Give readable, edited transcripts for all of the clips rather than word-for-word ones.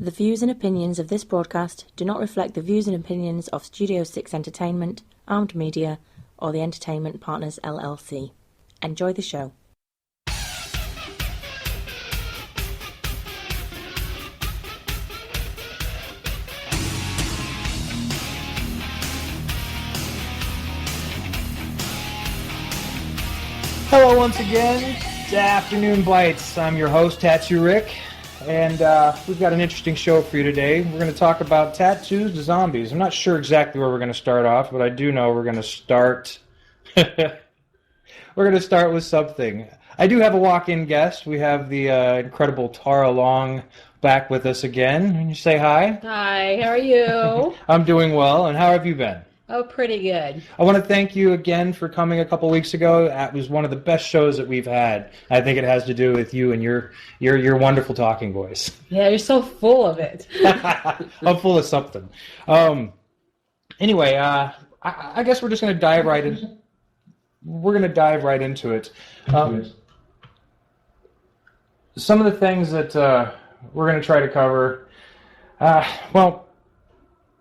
The views and opinions of this broadcast do not reflect the views and opinions of Studio 6 Entertainment, Armed Media, or the Entertainment Partners LLC. Enjoy the show. Hello once again to Afternoonbytes. I'm your host, TattooRick, and we've got an interesting show for you today. We're going to talk about tattoos to zombies. I'm not sure exactly where we're going to start off, but I do know we're going to start... we're going to start with something. I do have a walk-in guest. We have the incredible Tara Long back with us again. Can you say hi? Hi, how are you? I'm doing well, and how have you been? Oh, pretty good. I want to thank you again for coming a couple weeks ago. It was one of the best shows that we've had. I think it has to do with you and your wonderful talking voice. Yeah, you're so full of it. I'm full of something. Anyway, I guess we're just going to dive right in. We're going to dive right into it. Some of the things that we're going to try to cover. Well,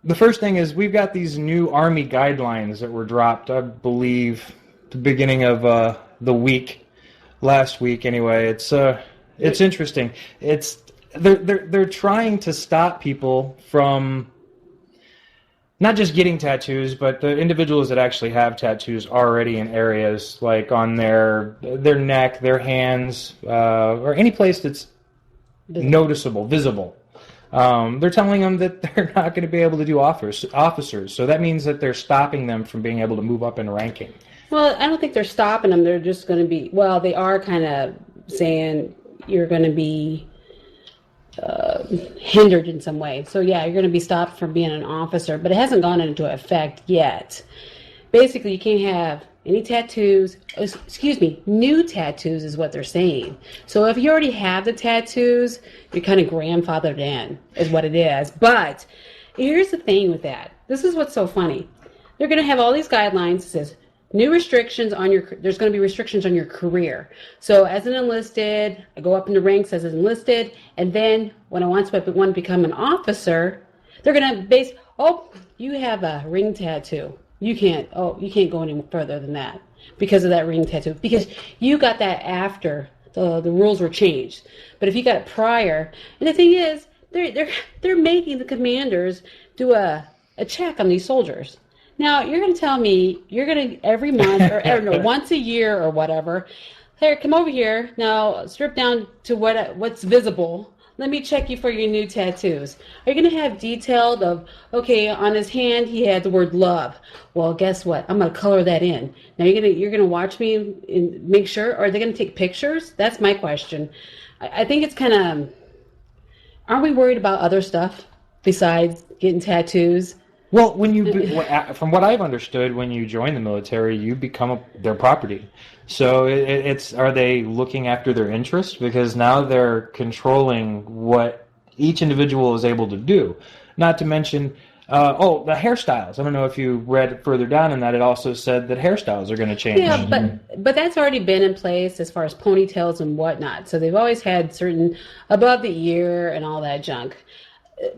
the first thing is we've got these new Army guidelines that were dropped, I believe, the beginning of the week, last week anyway. It's interesting. They're trying to stop people from not just getting tattoos, but the individuals that actually have tattoos already in areas like on their neck, their hands, or any place that's noticeable, visible. They're telling them that they're not going to be able to do officers. So that means that they're stopping them from being able to move up in ranking. Well, I don't think they're stopping them. They're just going to be, well, they are kind of saying you're going to be hindered in some way. So, yeah, you're going to be stopped from being an officer, but it hasn't gone into effect yet. Basically, you can't have any tattoos, new tattoos is what they're saying. So if you already have the tattoos, you're kind of grandfathered in, is what it is. But here's the thing with that. This is what's so funny. They're going to have all these guidelines. It says new restrictions on there's going to be restrictions on your career. So as an enlisted, I go up in the ranks as an enlisted, and then when I want to become an officer, they're going to you have a ring tattoo. You can't go any further than that because of that ring tattoo. Because you got that after the rules were changed. But if you got it prior, and the thing is, they're making the commanders do a check on these soldiers. Now you're going to tell me you're going to every month or once a year or whatever. Here, come over here now. Strip down to what's visible. Let me check you for your new tattoos. Are you going to have detailed of, okay, on his hand he had the word love. Well, guess what? I'm going to color that in. Now you're going to watch me and make sure, or are they going to take pictures? That's my question. I think it's kind of, aren't we worried about other stuff besides getting tattoos? Well, from what I've understood, when you join the military, you become their property. So are they looking after their interests? Because now they're controlling what each individual is able to do. Not to mention, the hairstyles. I don't know if you read further down in that. It also said that hairstyles are going to change. Yeah, but that's already been in place as far as ponytails and whatnot. So they've always had certain above the ear and all that junk.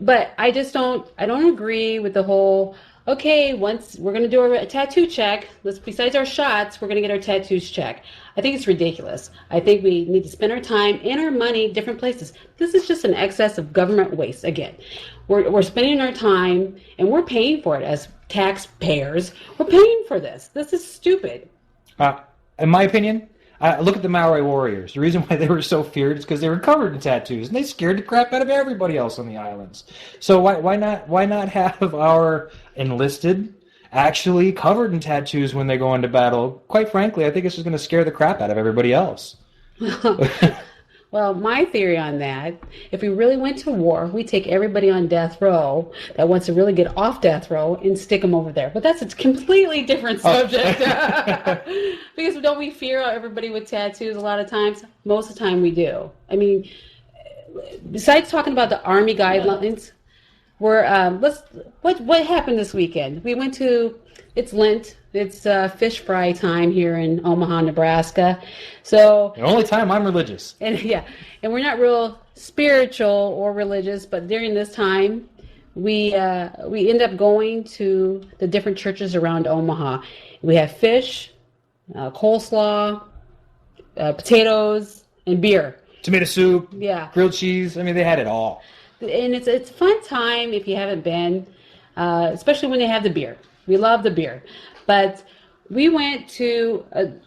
But I don't agree with the whole, okay, once we're going to do a tattoo check, besides our shots, we're going to get our tattoos checked. I think it's ridiculous. I think we need to spend our time and our money different places. This is just an excess of government waste. Again, we're spending our time and we're paying for it as taxpayers. We're paying for this. This is stupid. In my opinion, look at the Maori warriors. The reason why they were so feared is because they were covered in tattoos, and they scared the crap out of everybody else on the islands. So why not have our enlisted actually covered in tattoos when they go into battle? Quite frankly, I think it's just going to scare the crap out of everybody else. Well, my theory on that, if we really went to war, we take everybody on death row that wants to really get off death row and stick them over there. But that's a completely different subject. Because don't we fear everybody with tattoos a lot of times? Most of the time we do. I mean, besides talking about the Army guidelines, We're what happened this weekend? We went to, it's Lent. It's fish fry time here in Omaha, Nebraska. So The only time I'm religious. and we're not real spiritual or religious, but during this time, we end up going to the different churches around Omaha. We have fish, coleslaw, potatoes, and beer. Tomato soup, Yeah. grilled cheese. I mean, they had it all. And it's a fun time if you haven't been, especially when they have the beer. We love the beer. But we went to,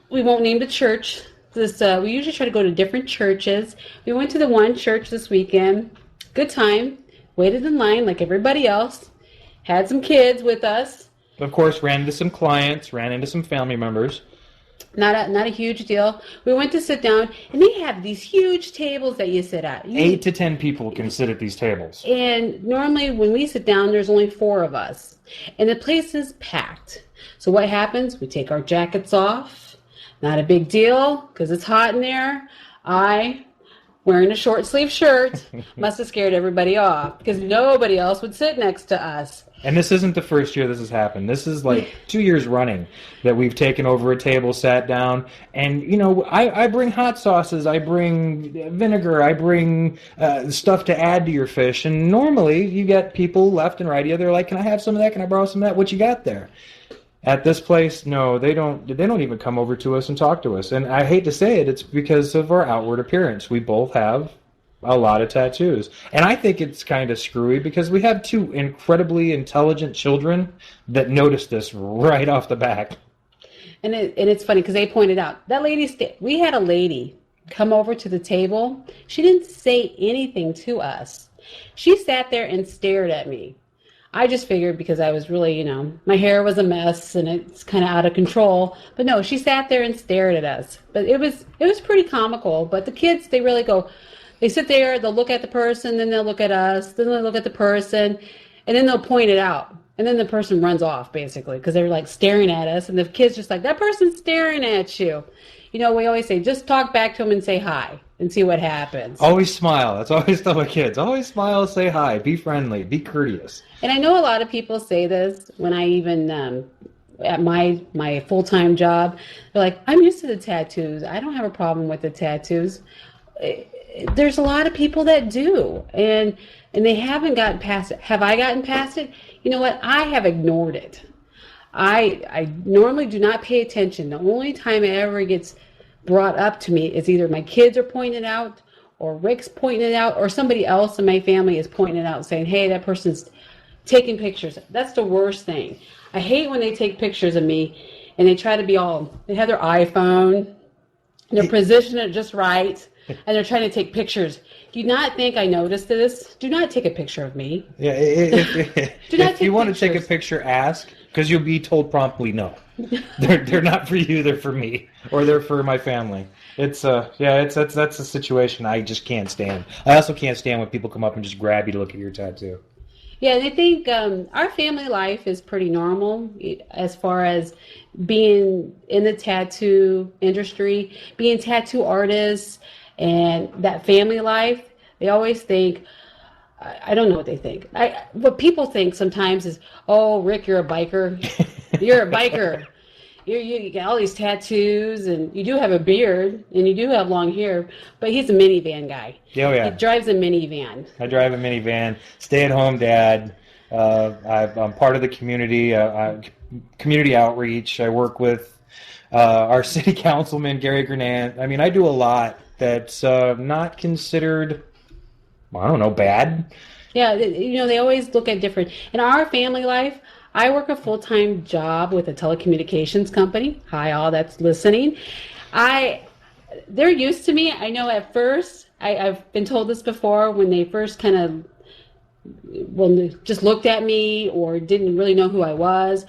we won't name the church. We usually try to go to different churches. We went to the one church this weekend. Good time. Waited in line like everybody else. Had some kids with us. Of course, ran into some clients, ran into some family members. Not a huge deal. We went to sit down, and they have these huge tables that you sit at. 8 to 10 people can sit at these tables. And normally when we sit down, there's only 4 of us. And the place is packed. So what happens? We take our jackets off. Not a big deal, because it's hot in there. Wearing a short sleeve shirt, must have scared everybody off, because nobody else would sit next to us. And this isn't the first year this has happened. This is like 2 years running that we've taken over a table, sat down, and, you know, I bring hot sauces, I bring vinegar, I bring stuff to add to your fish, and normally you get people left and right. They're like, can I have some of that? Can I borrow some of that? What you got there? At this place, no, they don't even come over to us and talk to us. And I hate to say it, it's because of our outward appearance. We both have a lot of tattoos. And I think it's kind of screwy because we have 2 incredibly intelligent children that noticed this right off the bat. And it's funny because they pointed out, that lady, we had a lady come over to the table. She didn't say anything to us. She sat there and stared at me. I just figured because I was really, my hair was a mess and it's kind of out of control. But no, she sat there and stared at us. But it was pretty comical. But the kids, they really go, they sit there, they'll look at the person, then they'll look at us, then they'll look at the person, and then they'll point it out. And then the person runs off, basically, because they're like staring at us. And the kid's just like, that person's staring at you. We always say, just talk back to them and say hi and see what happens. Always smile. That's always tell my kids. Always smile, say hi, be friendly, be courteous. And I know a lot of people say this when I even, at my full-time job, they're like, I'm used to the tattoos. I don't have a problem with the tattoos. There's a lot of people that do, and they haven't gotten past it. Have I gotten past it? You know what? I have ignored it. I normally do not pay attention. The only time it ever gets brought up to me is either my kids are pointing it out, or Rick's pointing it out, or somebody else in my family is pointing it out, saying, hey, that person's taking pictures. That's the worst thing. I hate when they take pictures of me and they try to be they have their iPhone, and they're positioning it just right, and they're trying to take pictures. Do you not think I noticed this? Do not take a picture of me. Yeah, if you want to take a picture, ask, because you'll be told promptly no. They're not for you, they're for me, or they're for my family. That's a situation I just can't stand. I also can't stand when people come up and just grab you to look at your tattoo. Yeah, and I think our family life is pretty normal as far as being in the tattoo industry, being tattoo artists, and that family life. They always think, I don't know what they think. What people think sometimes is, oh, Rick, you're a biker. You're a biker. You got all these tattoos, and you do have a beard, and you do have long hair, but he's a minivan guy. Oh, yeah. He drives a minivan. I drive a minivan, stay-at-home dad. I'm part of the community, community outreach. I work with our city councilman, Gary Grenant. I mean, I do a lot that's not considered, I don't know, bad. Yeah, they always look at different. In our family life, I work a full-time job with a telecommunications company. Hi, all that's listening. They're used to me. I know at first, I've been told this before, when they first kind of, just looked at me or didn't really know who I was,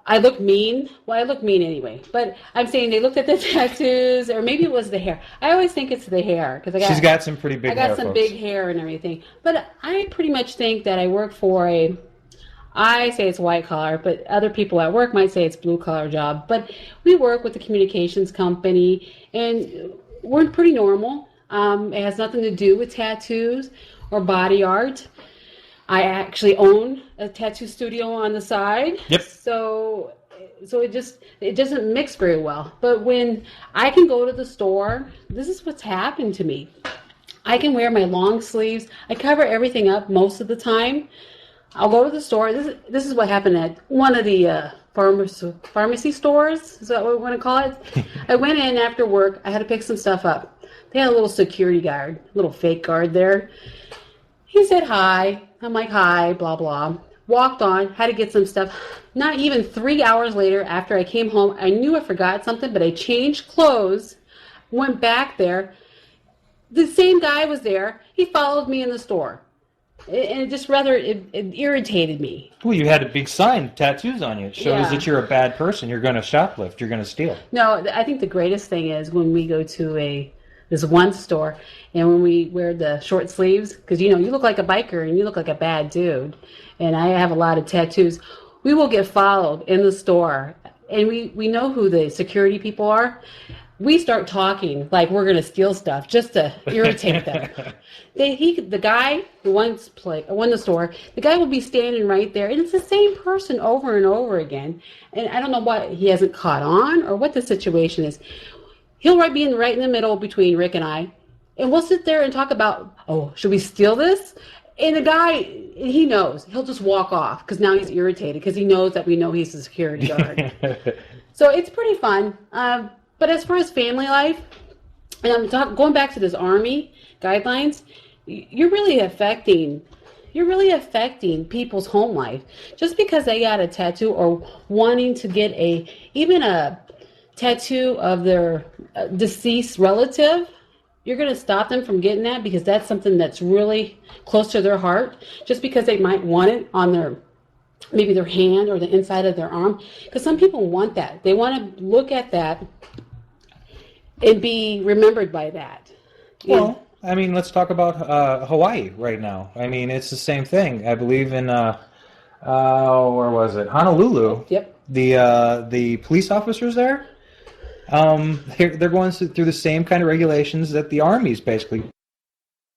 I look mean. Well, I look mean anyway. But I'm saying they looked at the tattoos, or maybe it was the hair. I always think it's the hair, because She's got some pretty big hair. I got some big hair and everything. But I pretty much think that I work for I say it's white collar, but other people at work might say it's blue collar job. But we work with the communications company, and we're pretty normal. It has nothing to do with tattoos or body art. I actually own a tattoo studio on the side. Yep. So it doesn't mix very well. But when I can go to the store, this is what's happened to me. I can wear my long sleeves. I cover everything up most of the time. I'll go to the store. This is what happened at one of the pharmacy stores. Is that what we want to call it? I went in after work. I had to pick some stuff up. They had a little security guard, little fake guard there. He said hi. I'm like, hi, blah, blah. Walked on, had to get some stuff. Not even 3 hours later, after I came home, I knew I forgot something, but I changed clothes, went back there. The same guy was there. He followed me in the store. And it just it irritated me. Well, you had a big sign, tattoos on you. It shows that you're a bad person. You're going to shoplift. You're going to steal. No, I think the greatest thing is when we go to this one store, and when we wear the short sleeves, because you look like a biker and you look like a bad dude, and I have a lot of tattoos, we will get followed in the store, and we know who the security people are. We start talking like we're going to steal stuff just to irritate them. The guy who won the store, the guy will be standing right there, and it's the same person over and over again. And I don't know what he hasn't caught on or what the situation is. He'll be right in the middle between Rick and I, and we'll sit there and talk about, oh, should we steal this? And the guy, he knows. He'll just walk off because now he's irritated because he knows that we know he's the security guard. So it's pretty fun. But as far as family life, and I'm going back to this Army guidelines, you're really affecting people's home life. Just because they got a tattoo or wanting to get even a tattoo of their deceased relative, you're going to stop them from getting that because that's something that's really close to their heart. Just because they might want it on maybe their hand or the inside of their arm. Because some people want that. They want to look at that and be remembered by that. Well, I mean, let's talk about Hawaii right now. I mean, it's the same thing. I believe in, where was it? Honolulu. Yep. The police officers there, they're going through the same kind of regulations that the Army's basically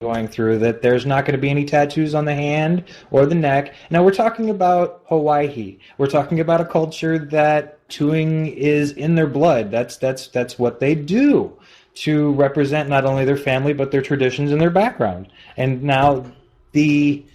going through, that there's not going to be any tattoos on the hand or the neck. Now, we're talking about Hawaii. We're talking about a culture that tattooing is in their blood. That's what they do to represent not only their family but their traditions and their background. And now the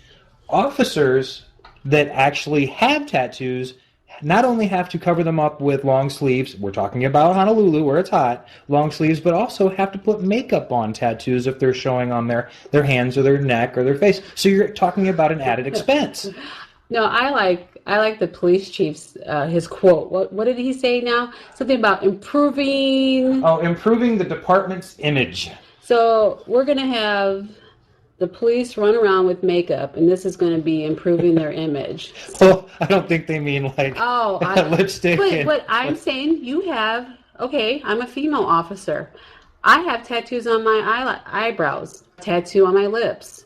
officers that actually have tattoos not only have to cover them up with long sleeves, we're talking about Honolulu where it's hot, long sleeves, but also have to put makeup on tattoos if they're showing on their hands or their neck or their face. So you're talking about an added expense. No, I like the police chief's his quote. What did he say now? Something about improving the department's image. So we're going to have the police run around with makeup, and this is going to be improving their image. Well, I don't think they mean like lipstick. But I'm saying I'm a female officer. I have tattoos on my eyebrows, tattoo on my lips.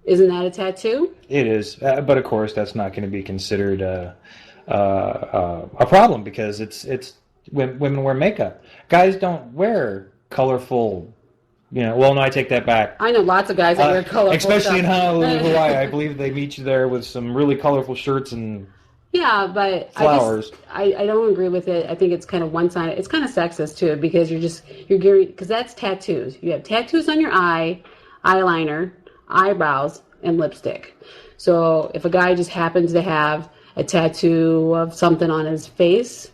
Isn't that a tattoo? It is, but of course that's not going to be considered a problem because it's women wear makeup. Guys don't wear colorful. Well, no, I take that back. I know lots of guys that wear colorful especially stuff. in Honolulu, Hawaii. I believe they meet you there with some really colorful shirts and flowers. I don't agree with it. I think it's kind of one-sided. It's kind of sexist too because you're gearing, because that's tattoos. You have tattoos on your eye, eyeliner, eyebrows, and lipstick. So if a guy just happens to have a tattoo of something on his face,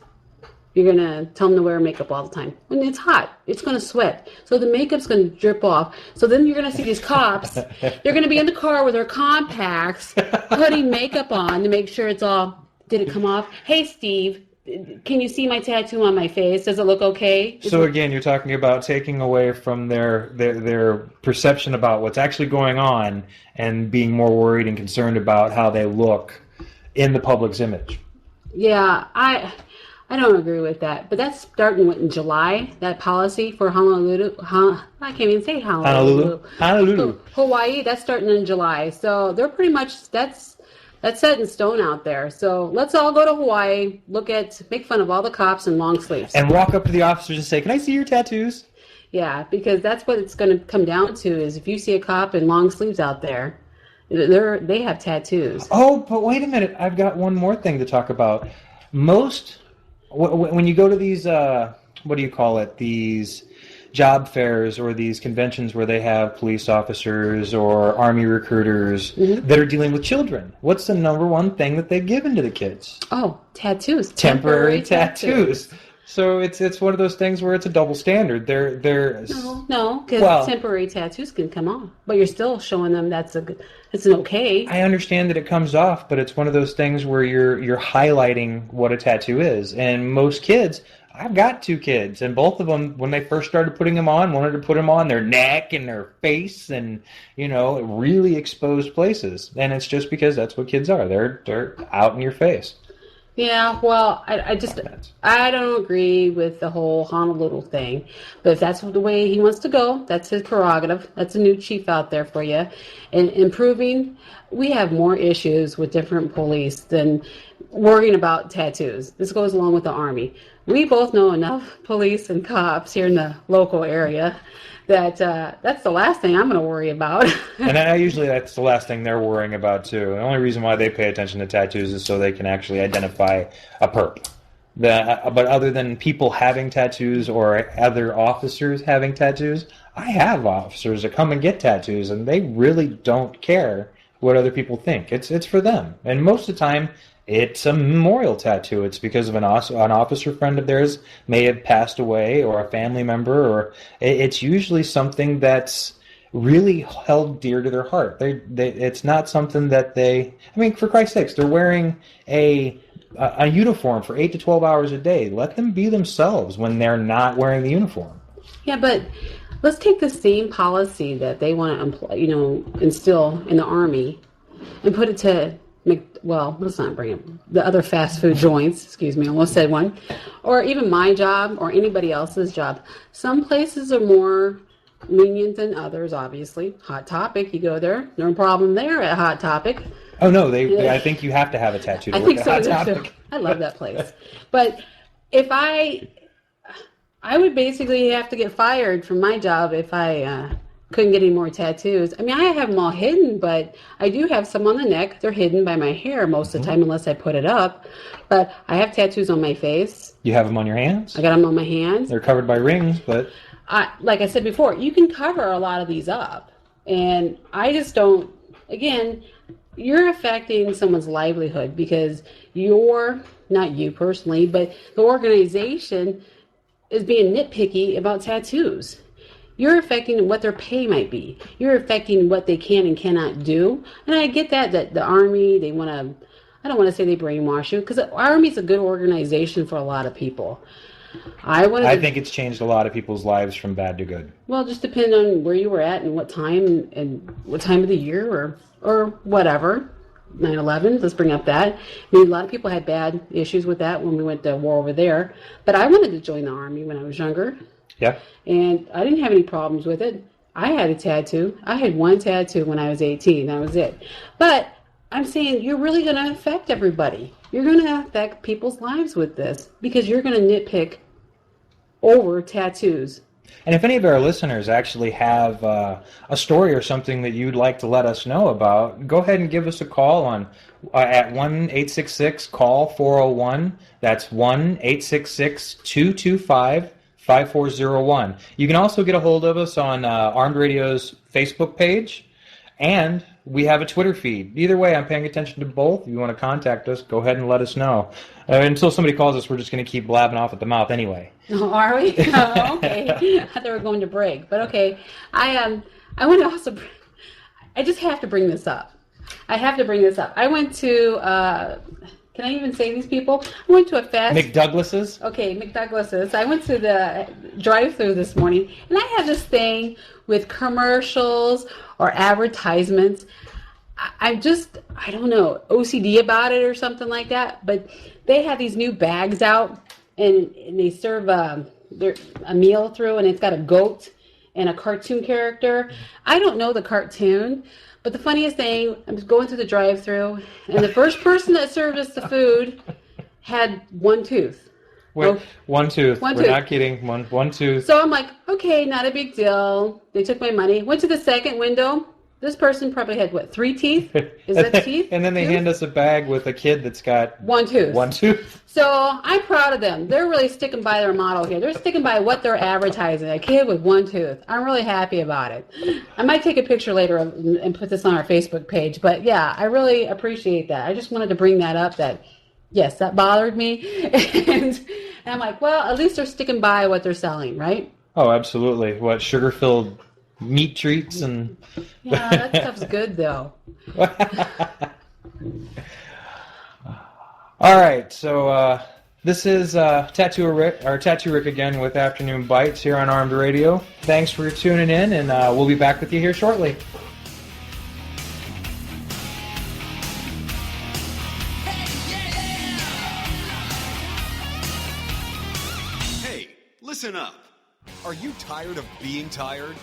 you're going to tell him to wear makeup all the time. When it's hot, it's going to sweat. So the makeup's going to drip off. So then you're going to see these cops. They're going to be in the car with their compacts, putting makeup on to make sure it's all, did it come off? Hey, Steve, can you see my tattoo on my face? Does it look okay? So again, you're talking about taking away from their perception about what's actually going on and being more worried and concerned about how they look in the public's image. Yeah, I don't agree with that, but that's starting in July, that policy for Honolulu. I can't even say Honolulu. Hawaii, that's starting in July. So they're pretty much, that's set in stone out there. So let's all go to Hawaii, make fun of all the cops in long sleeves. And walk up to the officers and say, can I see your tattoos? Yeah, because that's what it's going to come down to is if you see a cop in long sleeves out there, They have tattoos. Oh, but wait a minute. I've got one more thing to talk about. When you go to these, what do you call it? These job fairs or these conventions where they have police officers or Army recruiters that are dealing with children, what's the number one thing that they've given to the kids? Oh, tattoos. Temporary tattoos. So it's one of those things where it's a double standard. No, because temporary tattoos can come off, but you're still showing them it's an okay. I understand that it comes off, but it's one of those things where you're highlighting what a tattoo is. And most kids, I've got 2 kids, and both of them, when they first started putting them on, wanted to put them on their neck and their face and, really exposed places. And it's just because that's what kids are. They're out in your face. Yeah, well, I don't agree with the whole Honolulu thing. But if that's the way he wants to go, that's his prerogative. That's a new chief out there for you. And improving, we have more issues with different police than worrying about tattoos. This goes along with the Army. We both know enough police and cops here in the local area that that's the last thing I'm going to worry about. And usually that's the last thing they're worrying about, too. The only reason why they pay attention to tattoos is so they can actually identify a perp. But other than people having tattoos or other officers having tattoos, I have officers that come and get tattoos, and they really don't care what other people think. It's for them. And most of the time, it's a memorial tattoo. It's because of an officer friend of theirs may have passed away, or a family member, or it's usually something that's really held dear to their heart. It's not something that for Christ's sakes, they're wearing a uniform for 8 to 12 hours a day. Let them be themselves when they're not wearing the uniform. Yeah, but let's take the same policy that they want to instill in the Army and put it to let's not bring up the other fast food joints. Excuse me, I almost said one. Or even my job or anybody else's job. Some places are more lenient than others, obviously. Hot Topic, you go there, no problem there at Hot Topic. Oh, no, I think you have to have a tattoo to work at Hot Topic. I love that place. But if I would basically have to get fired from my job if I couldn't get any more tattoos. I have them all hidden, but I do have some on the neck. They're hidden by my hair most of the time unless I put it up. But I have tattoos on my face. You have them on your hands? I got them on my hands. They're covered by rings, but... like I said before, you can cover a lot of these up. And I just don't... Again, you're affecting someone's livelihood because not you personally, but the organization is being nitpicky about tattoos. You're affecting what their pay might be. You're affecting what they can and cannot do. And I get that the Army, they want to, I don't want to say they brainwash you, because the Army is a good organization for a lot of people. I think it's changed a lot of people's lives from bad to good. Well, just depend on where you were at and what time of the year or whatever. 9/11, let's bring up that. A lot of people had bad issues with that when we went to war over there. But I wanted to join the Army when I was younger. Yeah. And I didn't have any problems with it. I had a tattoo. I had one tattoo when I was 18. That was it. But I'm saying you're really going to affect everybody. You're going to affect people's lives with this because you're going to nitpick over tattoos. And if any of our listeners actually have a story or something that you'd like to let us know about, go ahead and give us a call at 1-866-CALL-401. That's 1-866-225-5401. You can also get a hold of us on Armed Radio's Facebook page, and we have a Twitter feed. Either way, I'm paying attention to both. If you want to contact us, go ahead and let us know. Until somebody calls us, we're just going to keep blabbing off at the mouth anyway. Oh, are we? Oh, okay. I thought we were going to break, but okay. I want to also. I just have to bring this up. I went to. Can I even say these people? I went to a fast... McDouglas's? Okay, McDouglas's. I went to the drive-thru this morning, and I have this thing with commercials or advertisements. I don't know, OCD about it or something like that, but they have these new bags out, and they serve a meal through, and it's got a goat and a cartoon character. I don't know the cartoon, but the funniest thing, I was going through the drive-thru, and the first person that served us the food had one tooth. Wait, one tooth. We're not kidding. One tooth. So I'm like, okay, not a big deal. They took my money. Went to the second window. This person probably had, what, 3 teeth? Is that teeth? And then they hand us a bag with a kid that's got 1 tooth. 1 tooth. So I'm proud of them. They're really sticking by their model here. They're sticking by what they're advertising, a kid with 1 tooth. I'm really happy about it. I might take a picture later and put this on our Facebook page. But, yeah, I really appreciate that. I just wanted to bring that up that, yes, that bothered me. And I'm like, well, at least they're sticking by what they're selling, right? Oh, absolutely. What, sugar-filled meat treats and... Yeah, that stuff's good, though. All right, so this is TattooRick again with Afternoon Bytes here on Armed Radio. Thanks for tuning in, and we'll be back with you here shortly. Hey, listen up. Are you tired of being tired?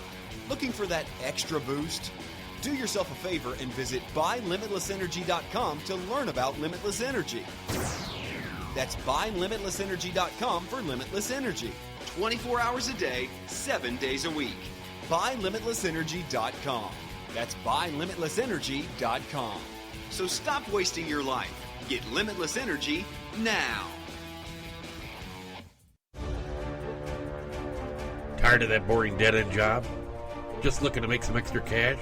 Looking for that extra boost? Do yourself a favor and visit buylimitlessenergy.com to learn about limitless energy. That's buylimitlessenergy.com for limitless energy. 24 hours a day, 7 days a week. Buylimitlessenergy.com. That's buylimitlessenergy.com. So stop wasting your life. Get limitless energy now. Tired of that boring dead-end job? Just looking to make some extra cash?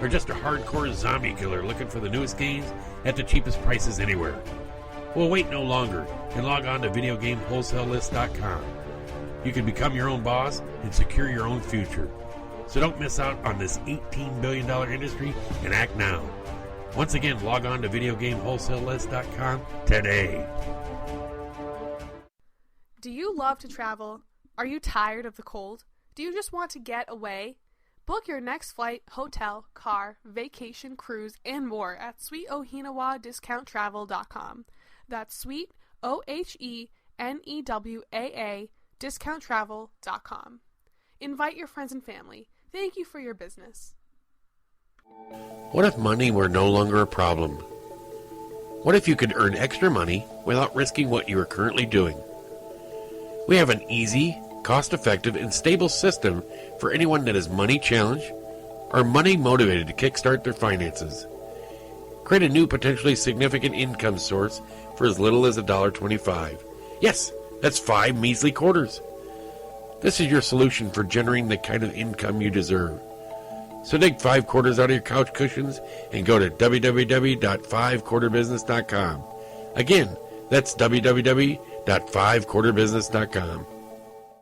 Or just a hardcore zombie killer looking for the newest games at the cheapest prices anywhere? Well, wait no longer and log on to videogamewholesalelist.com. You can become your own boss and secure your own future. So don't miss out on this $18 billion industry and act now. Once again, log on to videogamewholesalelist.com today. Do you love to travel? Are you tired of the cold? Do you just want to get away? Book your next flight, hotel, car, vacation, cruise, and more at sweetohinawaa.discounttravel.com. That's sweet, OHENEWAA, discounttravel.com. Invite your friends and family. Thank you for your business. What if money were no longer a problem? What if you could earn extra money without risking what you are currently doing? We have an easy, cost-effective, and stable system for anyone that is money challenged or money motivated to kickstart their finances. Create a new potentially significant income source for as little as $1.25. Yes, that's 5 measly quarters. This is your solution for generating the kind of income you deserve. So dig 5 quarters out of your couch cushions and go to www.5quarterbusiness.com. Again, that's www.5quarterbusiness.com.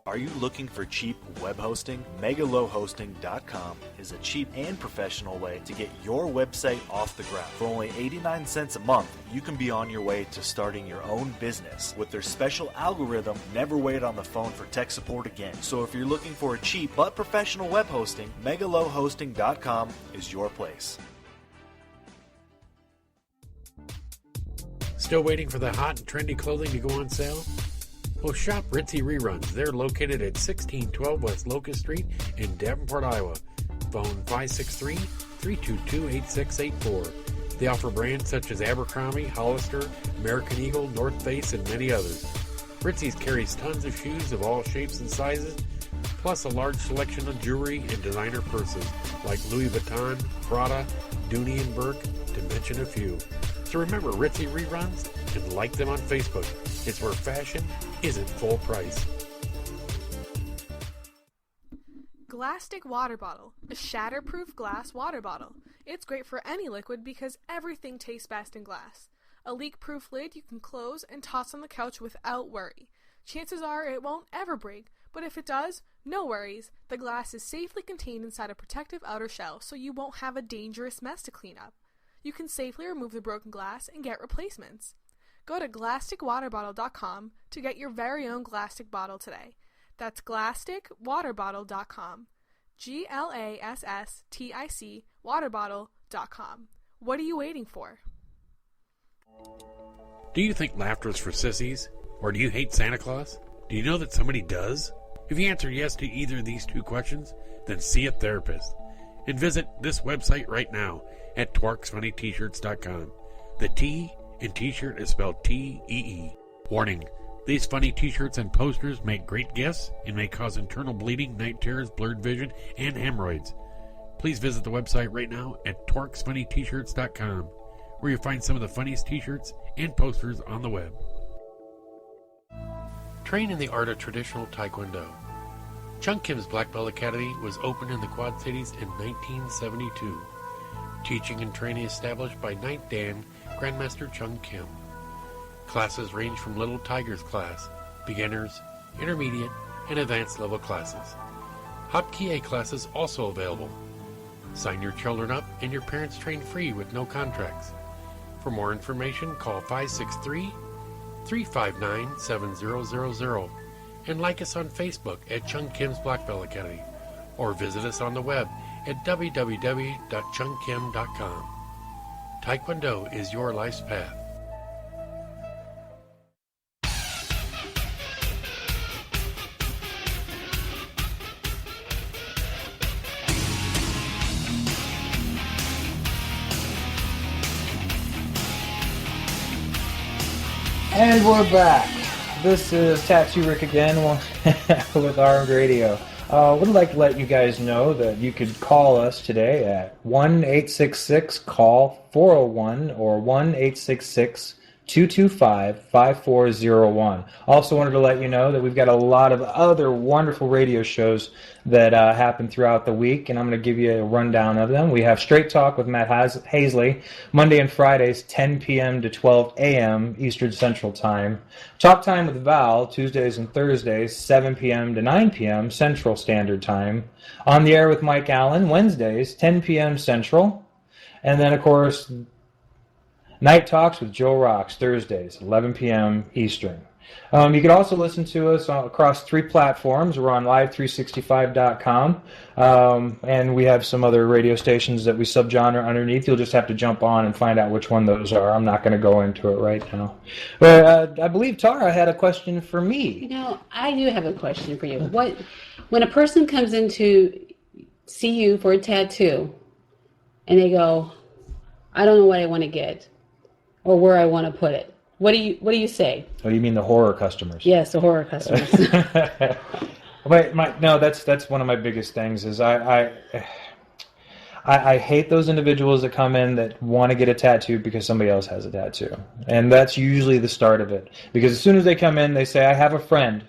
Are you looking for cheap web hosting? megalowhosting.com is a cheap and professional way to get your website off the ground. For only 89 cents a month, you can be on your way to starting your own business. With their special algorithm, never wait on the phone for tech support again. So if you're looking for a cheap but professional web hosting, megalowhosting.com is your place. Still waiting for the hot and trendy clothing to go on sale? Well, shop Ritzy Reruns. They're located at 1612 West Locust Street in Davenport, Iowa. Phone 563-322-8684. They offer brands such as Abercrombie, Hollister, American Eagle, North Face, and many others. Ritzy's carries tons of shoes of all shapes and sizes, plus a large selection of jewelry and designer purses like Louis Vuitton, Prada, Dooney & Burke, to mention a few. So remember Ritzy Reruns and like them on Facebook. It's where fashion isn't full price. Glastic Water Bottle, a shatterproof glass water bottle. It's great for any liquid because everything tastes best in glass. A leak-proof lid you can close and toss on the couch without worry. Chances are it won't ever break, but if it does, no worries. The glass is safely contained inside a protective outer shell, so you won't have a dangerous mess to clean up. You can safely remove the broken glass and get replacements. Go to GlasticWaterBottle.com to get your very own Glastic bottle today. That's GlasticWaterBottle.com. GLASSTIC waterbottle.com. What are you waiting for? Do you think laughter is for sissies? Or do you hate Santa Claus? Do you know that somebody does? If you answer yes to either of these 2 questions, then see a therapist. And visit this website right now at TwerksFunnyT-shirts.com. The T in T-shirt is spelled T-E-E. Warning: these funny T-shirts and posters make great gifts and may cause internal bleeding, night terrors, blurred vision, and hemorrhoids. please visit the website right now at torquesfunnyt-shirts.com, where you'll find some of the funniest t-shirts and posters on the web. Train in the art of traditional Taekwondo. Chung Kim's Black Belt Academy was opened in the Quad Cities in 1972. Teaching and training established by Knight Dan, Grandmaster Chung Kim. Classes range from Little Tigers class, beginners, intermediate, and advanced level classes. Hapkido classes also available. Sign your children up and your parents train free with no contracts. For more information, call 563-359-7000 and like us on Facebook at Chung Kim's Black Belt Academy, or visit us on the web at www.chungkim.com. Taekwondo is your life's path. And we're back. This is TattooRick again with Armed Radio. Would like to let you guys know that you could call us today at 1-866-CALL-401 or 1-866-225-5401. Also wanted to let you know that we've got a lot of other wonderful radio shows that happen throughout the week, and I'm going to give you a rundown of them. We have Straight Talk with Matt Hazley, Monday and Fridays, 10 p.m. to 12 a.m. Eastern Central Time. Talk Time with Val, Tuesdays and Thursdays, 7 p.m. to 9 p.m. Central Standard Time. On the Air with Mike Allen, Wednesdays, 10 p.m. Central. And then, of course, Night Talks with Joe Rocks, Thursdays, 11 p.m. Eastern. You can also listen to us across 3 platforms. We're on live365.com, and we have some other radio stations that we subgenre underneath. You'll just have to jump on and find out which one those are. I'm not going to go into it right now. But I believe Tara had a question for me. You know, I do have a question for you. When a person comes in to see you for a tattoo, and they go, I don't know what I want to get, or where I want to put it. What do you say? Oh, you mean the horror customers? Yes, the horror customers. No, that's one of my biggest things is I hate those individuals that come in that want to get a tattoo because somebody else has a tattoo. And that's usually the start of it. Because as soon as they come in, they say, I have a friend.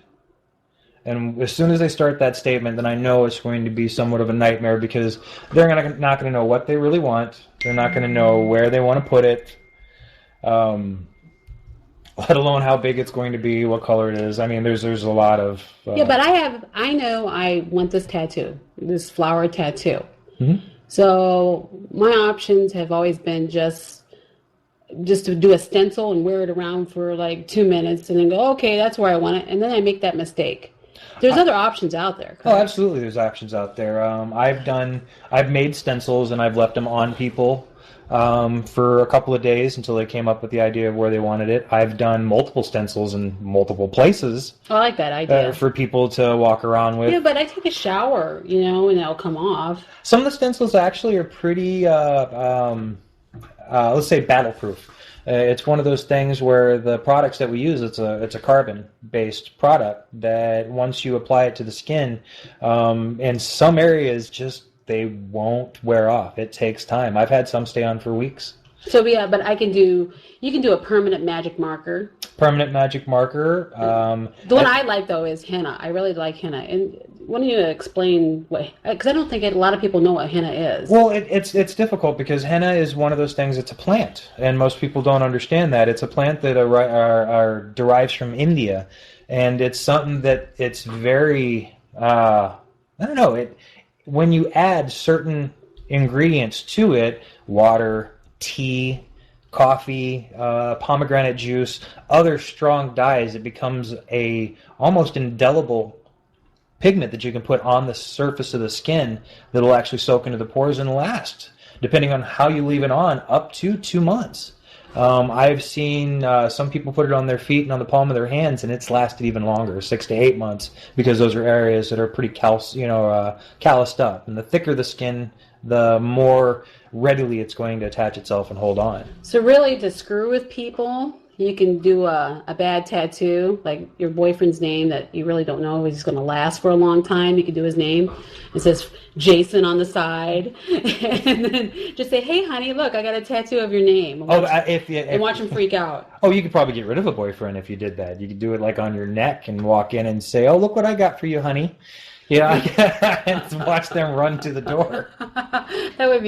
And as soon as they start that statement, then I know it's going to be somewhat of a nightmare because they're not going to know what they really want. They're not going to know where they want to put it. Let alone how big it's going to be, what color it is. I mean, there's a lot of... Yeah, but I know I want this tattoo, this flower tattoo. Mm-hmm. So my options have always been just to do a stencil and wear it around for like 2 minutes and then go, okay, that's where I want it. And then I make that mistake. There's other options out there. Correct? Oh, absolutely. There's options out there. I've made stencils and I've left them on people for a couple of days until they came up with the idea of where they wanted it. I've done multiple stencils in multiple places. I like that idea. For people to walk around with. Yeah, but I take a shower, and it'll come off. Some of the stencils actually are pretty, let's say, battle-proof. It's one of those things where the products that we use, it's a carbon-based product that once you apply it to the skin, in some areas they won't wear off. It takes time. I've had some stay on for weeks. So yeah, but you can do a permanent magic marker. Permanent magic marker. The one I like though is henna. I really like henna. And why don't you explain because I don't think a lot of people know what henna is. Well, it's difficult because henna is one of those things. It's a plant, and most people don't understand that. It's a plant that derives from India, and it's something that it's very I don't know. When you add certain ingredients to it, water, tea, coffee, pomegranate juice, other strong dyes, it becomes a almost indelible pigment that you can put on the surface of the skin that will actually soak into the pores and last, depending on how you leave it on, up to 2 months. I've seen some people put it on their feet and on the palm of their hands, and it's lasted even longer, 6 to 8 months, because those are areas that are pretty calloused up. And the thicker the skin, the more readily it's going to attach itself and hold on. So really, to screw with people, you can do a bad tattoo, like your boyfriend's name that you really don't know is going to last for a long time. You can do his name. It says Jason on the side. And then just say, hey, honey, look, I got a tattoo of your name. And watch him freak out. Oh, you could probably get rid of a boyfriend if you did that. You could do it like on your neck and walk in and say, oh, look what I got for you, honey. And watch them run to the door. That'd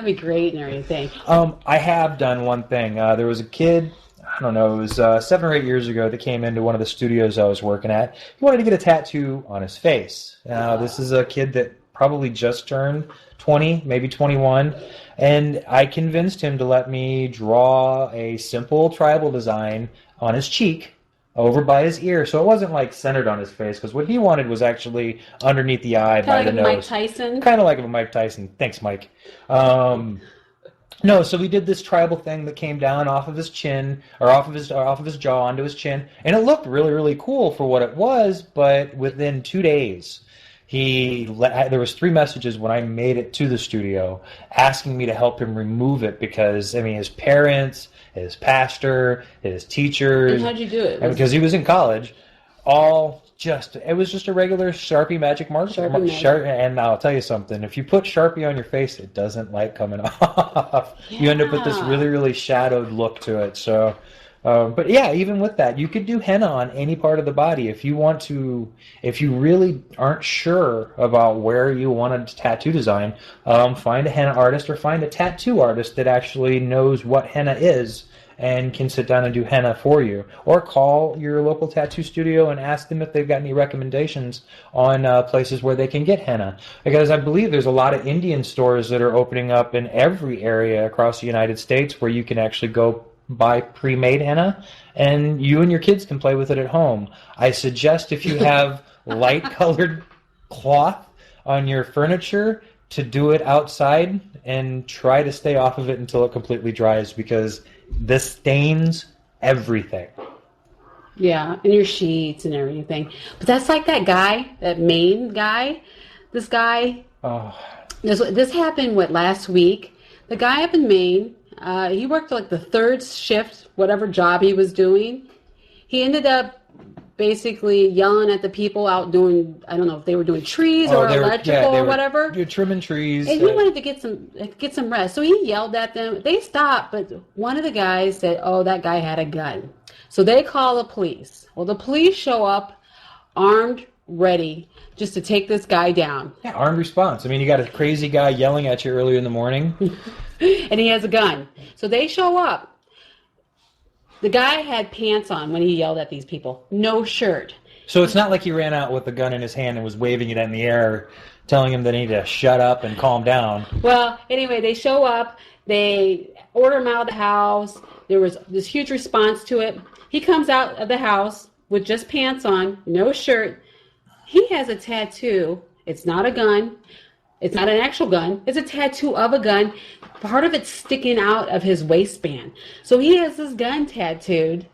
be great and everything. I have done one thing. There was a kid, I don't know, it was 7 or 8 years ago that came into one of the studios I was working at. He wanted to get a tattoo on his face. This is a kid that probably just turned 20, maybe 21, and I convinced him to let me draw a simple tribal design on his cheek over by his ear, so it wasn't like centered on his face, because what he wanted was actually underneath the eye, by the nose. Mike Tyson? Kind of like a Mike Tyson. Thanks, Mike. No, so we did this tribal thing that came down off of his chin, or off of his jaw onto his chin, and it looked really, really cool for what it was, but within 2 days, there was 3 messages when I made it to the studio asking me to help him remove it because, I mean, his parents, his pastor, his teachers. And how'd you do it? Because he was in college, it was just a regular Sharpie magic marker. And I'll tell you something, if you put Sharpie on your face, it doesn't like coming off. Yeah. You end up with this really, really shadowed look to it. So, but yeah, even with that, you could do henna on any part of the body if you want to. If you really aren't sure about where you want a tattoo design, find a henna artist or find a tattoo artist that actually knows what henna is and can sit down and do henna for you. Or call your local tattoo studio and ask them if they've got any recommendations on places where they can get henna. Because I believe there's a lot of Indian stores that are opening up in every area across the United States where you can actually go buy pre-made henna, and you and your kids can play with it at home. I suggest if you have light-colored cloth on your furniture to do it outside and try to stay off of it until it completely dries, because this stains everything. Yeah, and your sheets and everything. But that's like that guy, that Maine guy. This guy. Oh. This happened, last week? The guy up in Maine, he worked like the 3rd shift, whatever job he was doing. He ended up basically yelling at the people out doing, I don't know if they were doing trees or electrical or whatever. You're trimming trees. And he wanted to get some rest. So he yelled at them. They stopped, but one of the guys said, oh, that guy had a gun. So they call the police. Well, the police show up armed, ready, just to take this guy down. Yeah, armed response. I mean, you got a crazy guy yelling at you early in the morning. And he has a gun. So they show up. The guy had pants on when he yelled at these people. No shirt. So it's not like he ran out with the gun in his hand and was waving it in the air, telling him that he need to shut up and calm down. Well, anyway, they show up. They order him out of the house. There was this huge response to it. He comes out of the house with just pants on, no shirt. He has a tattoo. It's not a gun. It's not an actual gun. It's a tattoo of a gun. Part of it's sticking out of his waistband. So he has this gun tattooed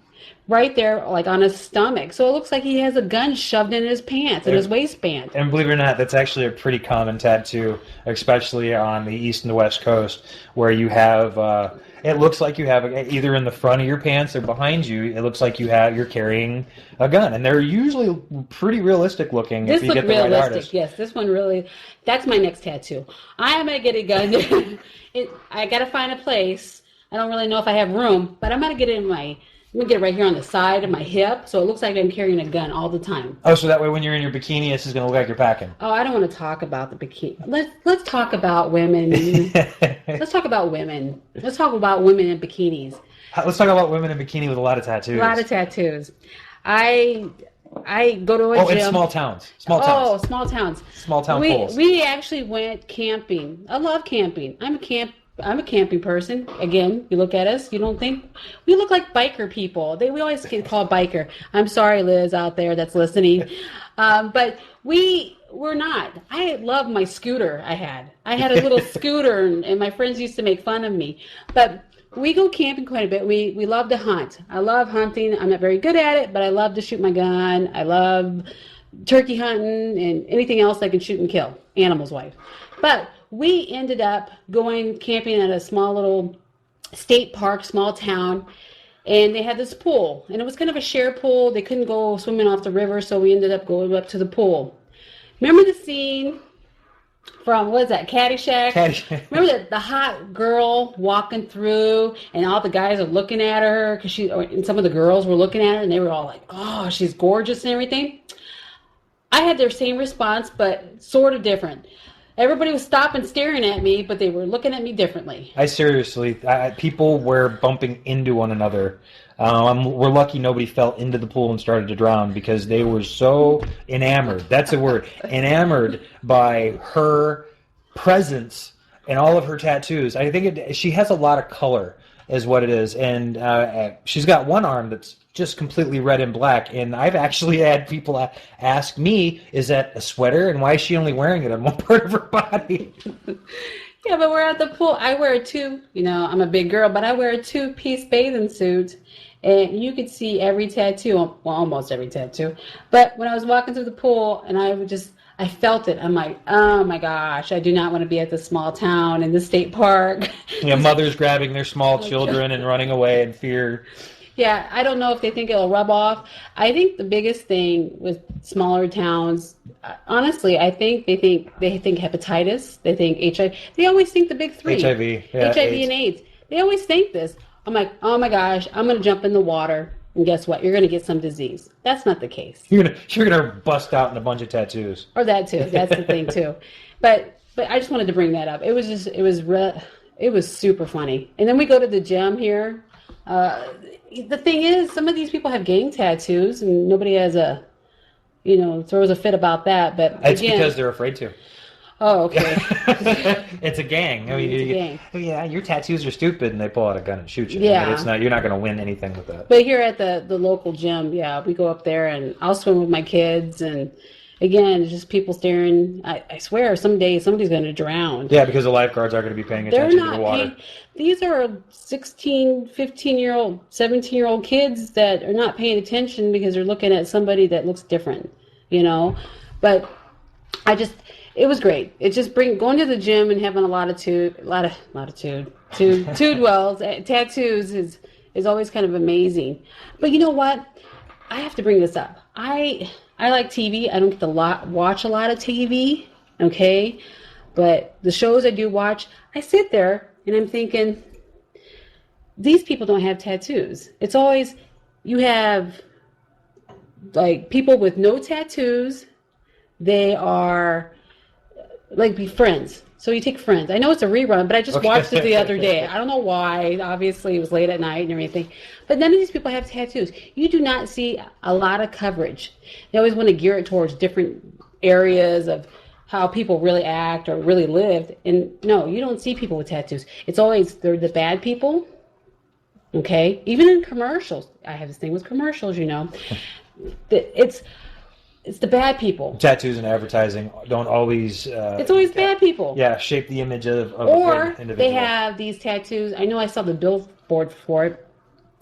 right there, like on his stomach. So it looks like he has a gun shoved in his pants, in his waistband. And believe it or not, that's actually a pretty common tattoo, especially on the East and the West Coast, where you have, it looks like you have, either in the front of your pants or behind you, it looks like you're carrying a gun. And they're usually pretty realistic looking if you get the right artist. Yes, this one really, that's my next tattoo. I am going to get a gun. I got to find a place. I don't really know if I have room, but I'm going to get it I'm going to get it right here on the side of my hip, so it looks like I'm carrying a gun all the time. Oh, so that way when you're in your bikini, this is going to look like you're packing. Oh, I don't want to talk about the bikini. Let's talk about women. Let's talk about women. Let's talk about women in bikinis. Let's talk about women in bikini with a lot of tattoos. A lot of tattoos. I go to a gym. Oh, it's small towns. Small towns. Small town pools. We actually went camping. I love camping. I'm a camping person. Again, you look at us, you don't think we look like biker people. We always get called biker. I'm sorry, Liz, out there that's listening. But we're not. I love my scooter I had. I had a little scooter, and my friends used to make fun of me. But we go camping quite a bit. We love to hunt. I love hunting. I'm not very good at it, but I love to shoot my gun. I love turkey hunting and anything else I can shoot and kill. Animals' wife. But we ended up going camping at a small little state park, small town, And they had this pool, and it was kind of a share pool. They couldn't go swimming off the river, so we ended up going up to the pool. Remember the scene from, what is that, Caddyshack? Remember the hot girl walking through, and all the guys are looking at her, and some of the girls were looking at her, and they were all like, oh, she's gorgeous and everything. I had their same response, but sort of different. Everybody was stopping staring at me, but they were looking at me differently. People were bumping into one another. We're lucky nobody fell into the pool and started to drown because they were so enamored. That's a word. Enamored by her presence and all of her tattoos. I think she has a lot of color is what it is. And she's got one arm that's just completely red and black. And I've actually had people ask me, is that a sweater? And why is she only wearing it on one part of her body? Yeah, but we're at the pool. I wear I'm a big girl, but I wear a 2-piece bathing suit. And you could see every tattoo, well, almost every tattoo. But when I was walking through the pool, and I felt it. I'm like, oh my gosh, I do not want to be at this small town in the state park. Yeah, mothers grabbing their small children and running away in fear. Yeah, I don't know if they think it'll rub off. I think the biggest thing with smaller towns, honestly, I think they think hepatitis, they think HIV. They always think the big three. HIV, yeah, HIV and AIDS. They always think this. I'm like, oh my gosh, I'm going to jump in the water, and guess what? You're going to get some disease. That's not the case. You're gonna bust out in a bunch of tattoos. Or that too. That's the thing too. But I just wanted to bring that up. It was super funny. And then we go to the gym here. The thing is, some of these people have gang tattoos, and nobody has throws a fit about that. But it's because they're afraid to. Oh, okay. It's a gang. It's a gang. Yeah, your tattoos are stupid, and they pull out a gun and shoot you. Yeah. You're not going to win anything with that. But here at the local gym, yeah, we go up there, and I'll swim with my kids, and again, it's just people staring. I swear, someday somebody's going to drown. Yeah, because the lifeguards are going to be paying attention to the water. These are 16, 15-year-old, 17-year-old kids that are not paying attention because they're looking at somebody that looks different, But it was great. It's just going to the gym and having tattoos is always kind of amazing. But you know what? I have to bring this up. I like TV. I don't get to watch a lot of TV, okay? But the shows I do watch, I sit there and I'm thinking, these people don't have tattoos. It's always, you have like people with no tattoos. They are like be Friends. So you take Friends. I know it's a rerun, but I just watched it the other day. I don't know why. Obviously, it was late at night and everything. But none of these people have tattoos. You do not see a lot of coverage. They always want to gear it towards different areas of how people really act or really lived. And no, you don't see people with tattoos. It's always, they're the bad people. Okay? Even in commercials. I have this thing with commercials, It's the bad people. Tattoos and advertising don't always... it's always bad people. Yeah, shape the image of or a good individual. They have these tattoos. I know I saw the billboard for it.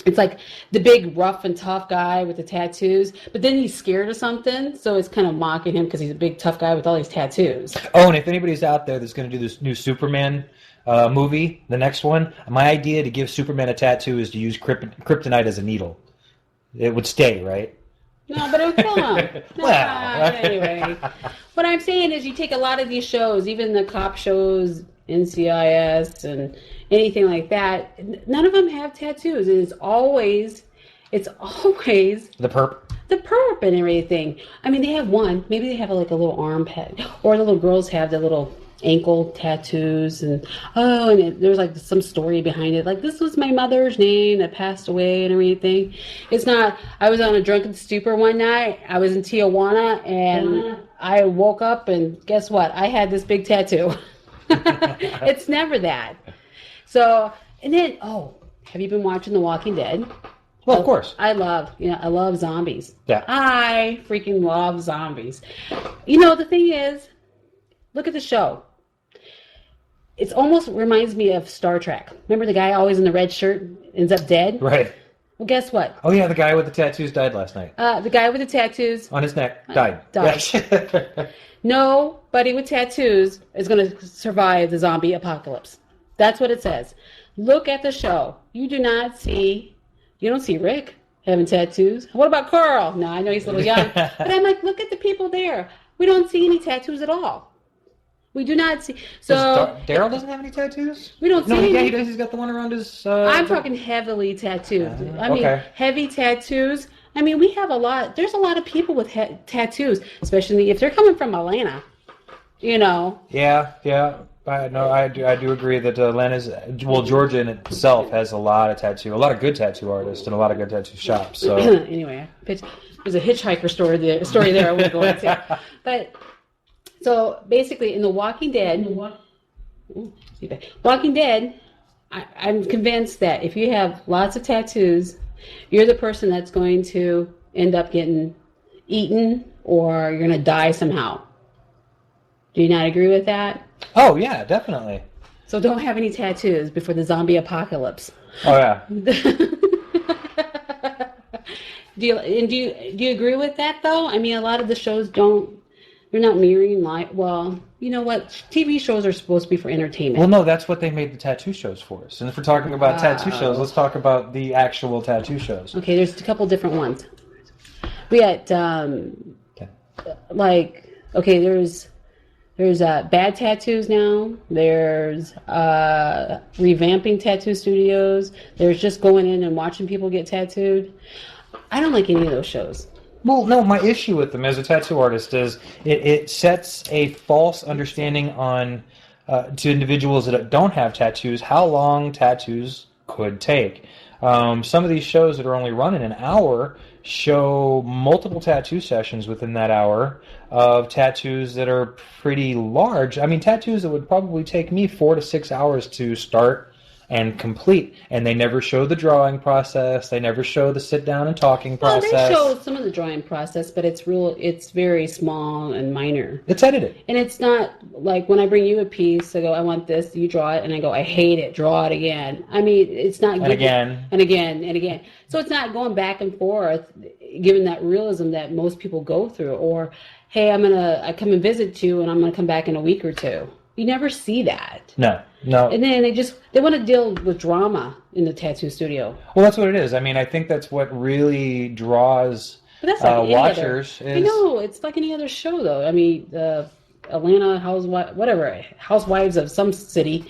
It's like the big rough and tough guy with the tattoos, but then he's scared of something, so it's kind of mocking him because he's a big tough guy with all these tattoos. Oh, and if anybody's out there that's going to do this new Superman movie, the next one, my idea to give Superman a tattoo is to use kryptonite as a needle. It would stay, right? No, but it would kill him. Well. Anyway. What I'm saying is you take a lot of these shows, even the cop shows, NCIS, and anything like that, none of them have tattoos. And it's always the perp. The perp and everything. I mean, they have one. Maybe they have like a little arm pad. Or the little girls have the little ankle tattoos. And there's like some story behind it. Like, this was my mother's name that passed away and everything. It's not, I was on a drunken stupor one night. I was in Tijuana and I woke up and guess what? I had this big tattoo. It's never that. So, and then, have you been watching The Walking Dead? Well, of course. I love zombies. Yeah. I freaking love zombies. The thing is, look at the show. It almost reminds me of Star Trek. Remember the guy always in the red shirt ends up dead? Right. Well, guess what? Oh, yeah, the guy with the tattoos died last night. The guy with the tattoos. On his neck. Died. Yes. Nobody with tattoos is going to survive the zombie apocalypse. That's what it says. Look at the show. You do not see You don't see Rick having tattoos. What about Carl? No, I know he's a little young. But I'm like, look at the people there. We don't see any tattoos at all. We do not see. So Daryl doesn't have any tattoos? We don't see No, any. yeah, he does. He's got the one around his... I'm talking heavily tattooed. I mean, okay. heavy tattoos. I mean, we have a lot. There's a lot of people with tattoos, especially if they're coming from Atlanta. You know. Yeah. I do agree that Atlanta's... Well, Georgia in itself has a lot of good tattoo artists and a lot of good tattoo shops. So anyway, there's a hitchhiker story there I wouldn't go into. But so basically, in The Walking Dead, I'm convinced that if you have lots of tattoos, you're the person that's going to end up getting eaten or you're going to die somehow. Do you not agree with that? Oh, yeah, definitely. So don't have any tattoos before the zombie apocalypse. Oh, yeah. Do you agree with that, though? I mean, a lot of the shows they're not mirroring life. Well, you know what? TV shows are supposed to be for entertainment. Well, no, that's what they made the tattoo shows for us. And if we're talking about tattoo shows, let's talk about the actual tattoo shows. Okay, there's a couple different ones. We got, there's bad tattoos now. There's revamping tattoo studios. There's just going in and watching people get tattooed. I don't like any of those shows. Well, no, my issue with them as a tattoo artist is it sets a false understanding on to individuals that don't have tattoos how long tattoos could take. Some of these shows that are only running an hour show multiple tattoo sessions within that hour of tattoos that are pretty large. I mean, tattoos that would probably take me 4 to 6 hours to start and complete, and they never show the drawing process. They never show the sit down and talking process. Well, they show some of the drawing process, but it's very small and minor. It's edited, and it's not like when I bring you a piece. I go, I want this. You draw it, and I go, I hate it. Draw it again. I mean, it's not. And again. So it's not going back and forth, given that realism that most people go through. Or, hey, I come and visit you, and I'm gonna come back in a week or two. You never see that. No. And then they want to deal with drama in the tattoo studio. Well, that's what it is. I mean, I think that's what really draws watchers. I know, it's like any other show, though. I mean, Atlanta Housewives of some city,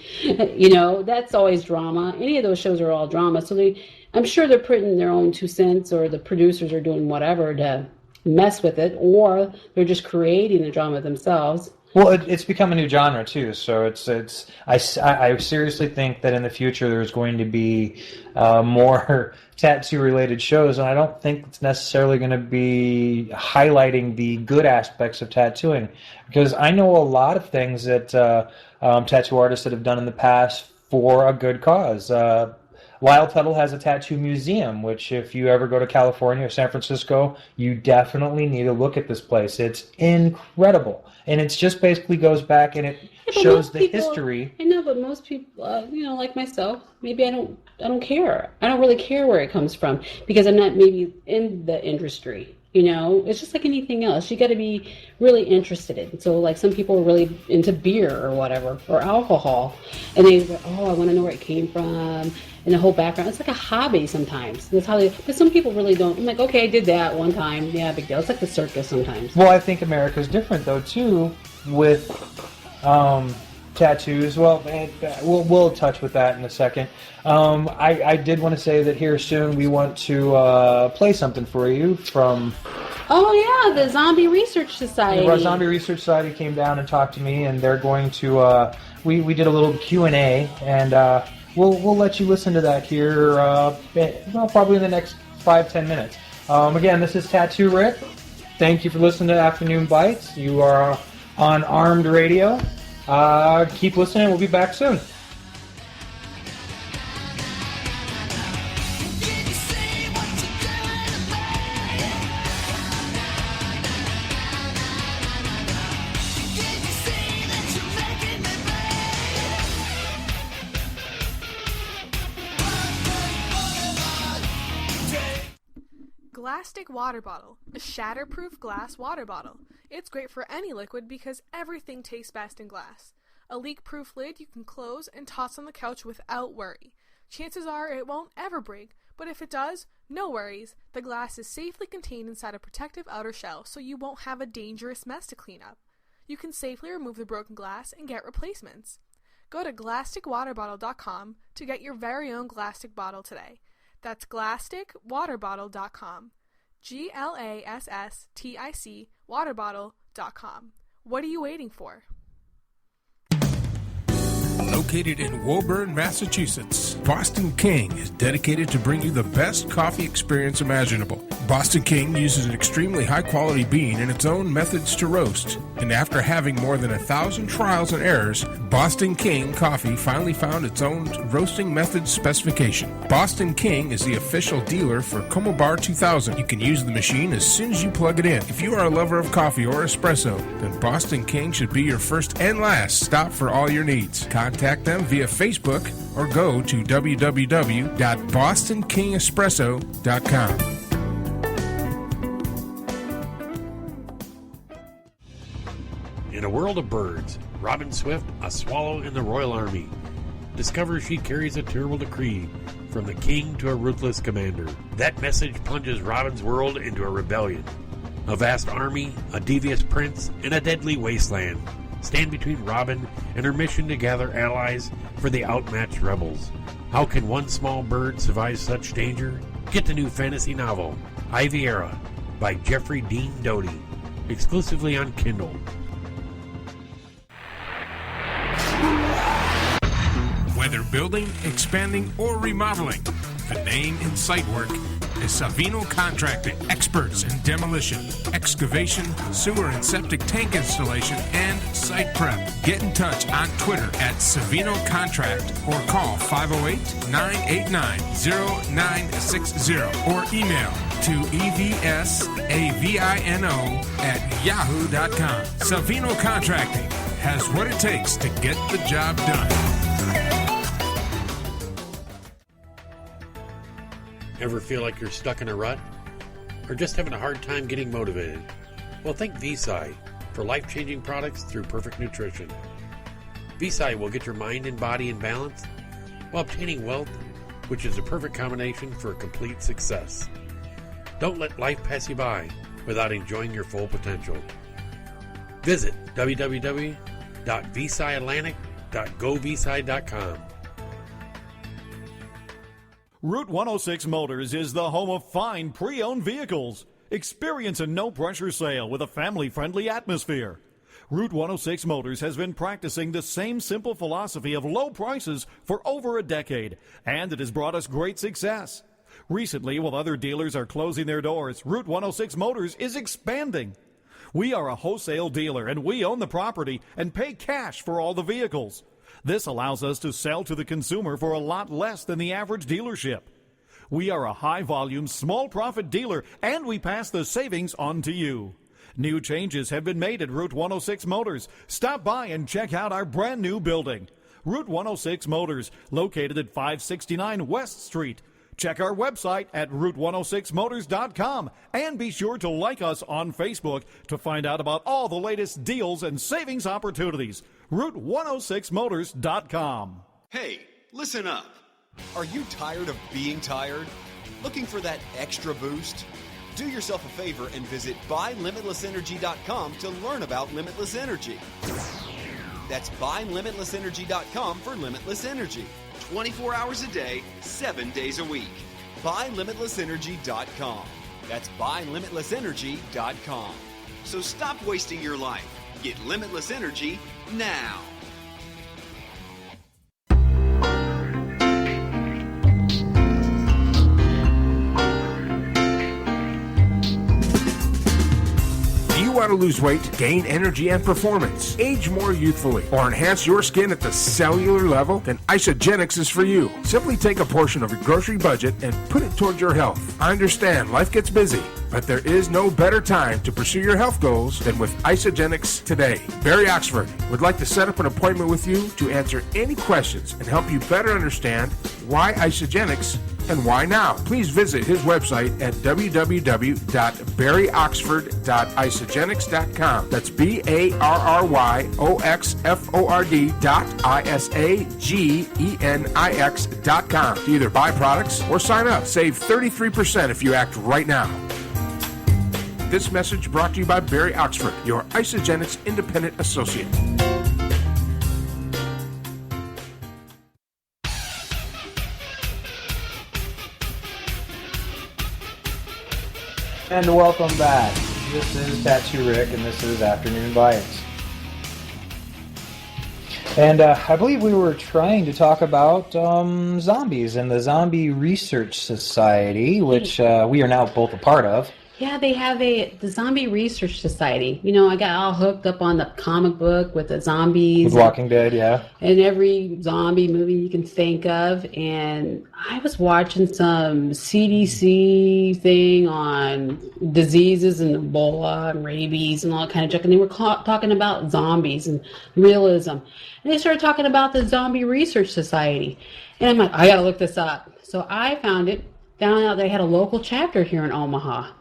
that's always drama. Any of those shows are all drama. So I'm sure they're putting their own 2 cents, or the producers are doing whatever to mess with it, or they're just creating the drama themselves. Well, it's become a new genre too. So I seriously think that in the future there's going to be more tattoo related shows, and I don't think it's necessarily going to be highlighting the good aspects of tattooing, because I know a lot of things that tattoo artists that have done in the past for a good cause. Wild Tuttle has a tattoo museum, which if you ever go to California or San Francisco, you definitely need to look at this place. It's incredible. And it just basically goes back and it shows the history. I know, but most people, like myself, maybe I don't care. I don't really care where it comes from because I'm not maybe in the industry. It's just like anything else. You got to be really interested in. So, like some people are really into beer or whatever, or alcohol, and they go, "Oh, I want to know where it came from." And the whole background. It's like a hobby sometimes. That's how but some people really don't. I'm like, okay, I did that one time. Yeah, big deal. It's like the circus sometimes. Well, I think America's different, though, too, with tattoos. Well, we'll touch with that in a second. I did want to say that here soon we want to play something for you from... Oh, yeah, the Zombie Research Society. The Zombie Research Society came down and talked to me, and they're going to... We did a little Q&A, and... We'll let you listen to that here, probably in the next 5-10 minutes. Again, this is TattooRick. Thank you for listening to Afternoon Bytes. You are on Armed Radio. Keep listening. We'll be back soon. Glastic water bottle, a shatterproof glass water bottle. It's great for any liquid because everything tastes best in glass. A leak-proof lid you can close and toss on the couch without worry. Chances are it won't ever break, But if it does, no worries. The glass is safely contained inside a protective outer shell, so you won't have a dangerous mess to clean up. You can safely remove the broken glass and get replacements. Go to GlasticWaterBottle.com to get your very own Glastic bottle today. That's GlasticWaterBottle.com. GLASSTIC waterbottle.com. What are you waiting for? Located in Woburn, Massachusetts, Boston King is dedicated to bring you the best coffee experience imaginable. Boston King uses an extremely high-quality bean and its own methods to roast. And after having more than 1,000 trials and errors, Boston King Coffee finally found its own roasting method specification. Boston King is the official dealer for Como Bar 2000. You can use the machine as soon as you plug it in. If you are a lover of coffee or espresso, then Boston King should be your first and last stop for all your needs. Contact them via Facebook or go to www.bostonkingespresso.com. In a world of birds, Robin Swift, a swallow in the Royal Army, discovers she carries a terrible decree from the king to a ruthless commander. That message plunges Robin's world into a rebellion. A vast army, a devious prince, and a deadly wasteland stand between Robin and her mission to gather allies for the outmatched rebels. How can one small bird survive such danger? Get the new fantasy novel, Iviera, by Jeffrey Dean Doty, exclusively on Kindle. Whether building, expanding, or remodeling, the name in site work is Savino Contracting. Experts in demolition, excavation, sewer and septic tank installation, and site prep. Get in touch on Twitter at Savino Contract or call 508-989-0960 or email to evsavino@yahoo.com. Savino Contracting has what it takes to get the job done. Ever feel like you're stuck in a rut? Or just having a hard time getting motivated? Well, think VSI for life-changing products through perfect nutrition. VSI will get your mind and body in balance while obtaining wealth, which is a perfect combination for a complete success. Don't let life pass you by without enjoying your full potential. Visit www.vsiatlantic.govsi.com. Route 106 Motors is the home of fine pre-owned vehicles. Experience a no-pressure sale with a family-friendly atmosphere. Route 106 Motors has been practicing the same simple philosophy of low prices for over a decade, and it has brought us great success. Recently, while other dealers are closing their doors, Route 106 Motors is expanding. We are a wholesale dealer, and we own the property and pay cash for all the vehicles. This allows us to sell to the consumer for a lot less than the average dealership. We are a high-volume, small-profit dealer, and we pass the savings on to you. New changes have been made at Route 106 Motors. Stop by and check out our brand-new building. Route 106 Motors, located at 569 West Street. Check our website at route106motors.com and be sure to like us on Facebook to find out about all the latest deals and savings opportunities. route106motors.com. Hey, listen up. Are you tired of being tired? Looking for that extra boost? Do yourself a favor and visit buylimitlessenergy.com to learn about limitless energy. That's buylimitlessenergy.com for limitless energy. 24 hours a day, 7 days a week. buylimitlessenergy.com. That's buylimitlessenergy.com. So stop wasting your life. Get limitless energy now. You want to lose weight, gain energy and performance, age more youthfully, or enhance your skin at the cellular level? Then Isogenics is for you. Simply take a portion of your grocery budget and put it towards your health. I understand life gets busy, but there is no better time to pursue your health goals than with Isogenics today. Barry Oxford would like to set up an appointment with you to answer any questions and help you better understand why Isogenics And why now? Please visit his website at www.barryoxford.isogenics.com. That's BARRYOXFORD.ISAGENIX.com to either buy products or sign up. Save 33% if you act right now. This message brought to you by Barry Oxford, your Isogenics independent associate. And welcome back. This is TattooRick, and this is Afternoonbytes. And I believe we were trying to talk about zombies and the Zombie Research Society, which we are now both a part of. Yeah, they have the Zombie Research Society. You know, I got all hooked up on the comic book with the zombies. With Walking Dead, yeah. And every zombie movie you can think of. And I was watching some CDC thing on diseases and Ebola and rabies and all that kind of junk. And they were talking about zombies and realism. And they started talking about the Zombie Research Society. And I'm like, I got to look this up. So I found out they had a local chapter here in Omaha.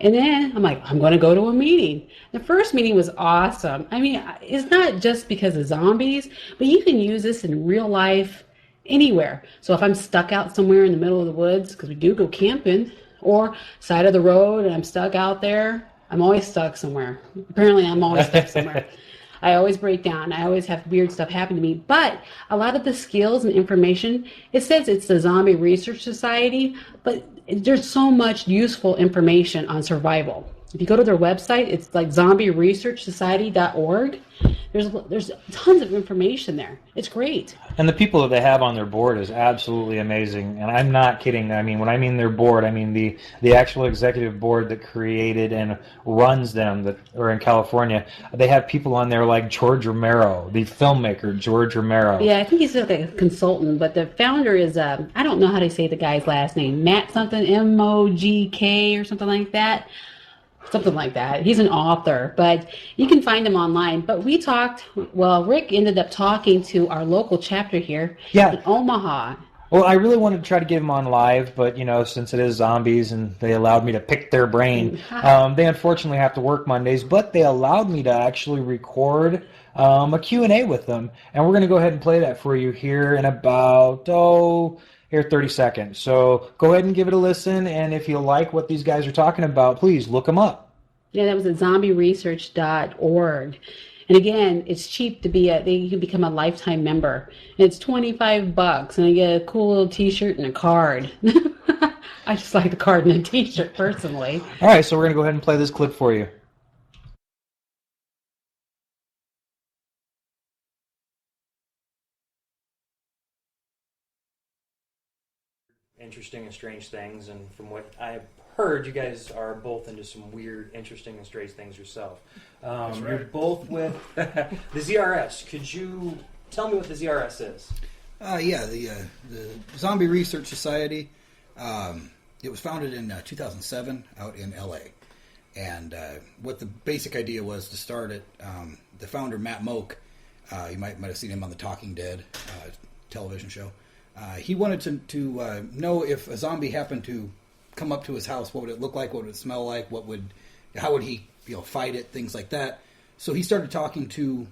And then I'm like, I'm going to go to a meeting. The first meeting was awesome. I mean, it's not just because of zombies, but you can use this in real life anywhere. So if I'm stuck out somewhere in the middle of the woods, because we do go camping, or side of the road and I'm stuck out there, I'm always stuck somewhere. Apparently I'm always stuck somewhere. I always break down. I always have weird stuff happen to me. But a lot of the skills and information, it says it's the Zombie Research Society, but there's so much useful information on survival. If you go to their website, it's like zombieresearchsociety.org. There's tons of information there. It's great. And the people that they have on their board is absolutely amazing. And I'm not kidding. I mean, when I mean their board, I mean the actual executive board that created and runs them that are in California. They have people on there like George Romero, the filmmaker George Romero. Yeah, I think he's like a consultant, but the founder is, I don't know how to say the guy's last name, Matt something, M-O-G-K or something like that. Something like that. He's an author, but you can find him online. But we talked, well, Rick ended up talking to our local chapter here in Omaha. Well, I really wanted to try to get him on live, but, you know, since it is zombies and they allowed me to pick their brain, they unfortunately have to work Mondays, but they allowed me to actually record a Q&A with them. And we're going to go ahead and play that for you here in about, 30 seconds. So go ahead and give it a listen, and if you like what these guys are talking about, please look them up. Yeah, that was at zombieresearch.org. And again, it's cheap to be you can become a lifetime member. And it's $25, and I get a cool little t-shirt and a card. I just like the card and the t-shirt, personally. All right, so we're going to go ahead and play this clip for you. Interesting and strange things, and from what I've heard, you guys are both into some weird, interesting, and strange things yourself. That's right. You're both with the ZRS. Could you tell me what the ZRS is? The Zombie Research Society. It was founded in 2007 out in L.A. And what the basic idea was to start it, the founder, Matt Moak, you might have seen him on the Talking Dead television show. He wanted to know if a zombie happened to come up to his house, what would it look like, what would it smell like, how would he fight it, things like that. So he started talking to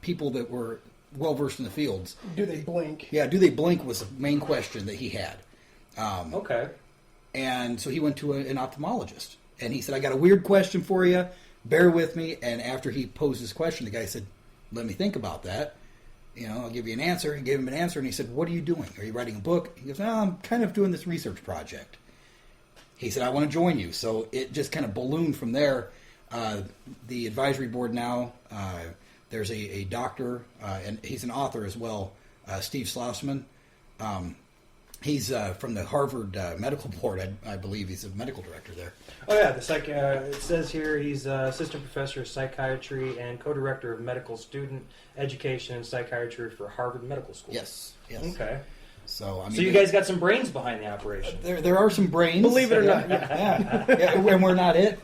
people that were well versed in the fields. Do they blink? Yeah, do they blink was the main question that he had. Okay. And so he went to an ophthalmologist, and he said, I got a weird question for you, bear with me. And after he posed his question, the guy said, let me think about that. I'll give you an answer. He gave him an answer, and he said, what are you doing? Are you writing a book? He goes, no, I'm kind of doing this research project. He said, I want to join you. So it just kind of ballooned from there. The advisory board now, there's a doctor, and he's an author as well, Steve Schlossman. He's from the Harvard Medical Board, I believe. He's a medical director there. Oh, yeah. It says here he's assistant professor of psychiatry and co-director of medical student education and psychiatry for Harvard Medical School. Yes. Okay. So you guys got some brains behind the operation. There are some brains. Believe it or not. Yeah. And we're not it.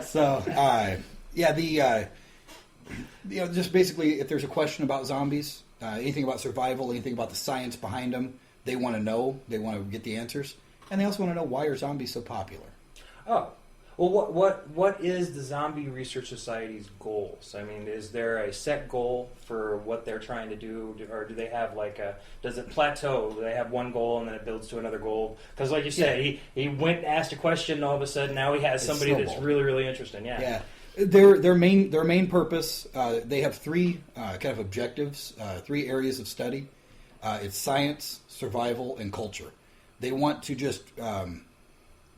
So, just basically, if there's a question about zombies, anything about survival, anything about the science behind them, They want to know. They want to get the answers. And they also want to know, why are zombies so popular? Oh. Well, what is the Zombie Research Society's goals? I mean, is there a set goal for what they're trying to do, or do they have does it plateau? Do they have one goal and then it builds to another goal? Because, like you said, he went and asked a question, and all of a sudden now he has somebody that's really, really interesting. Yeah. Yeah. Their main purpose. They have three kind of objectives, 3 areas of study. It's science, survival, and culture. They want to just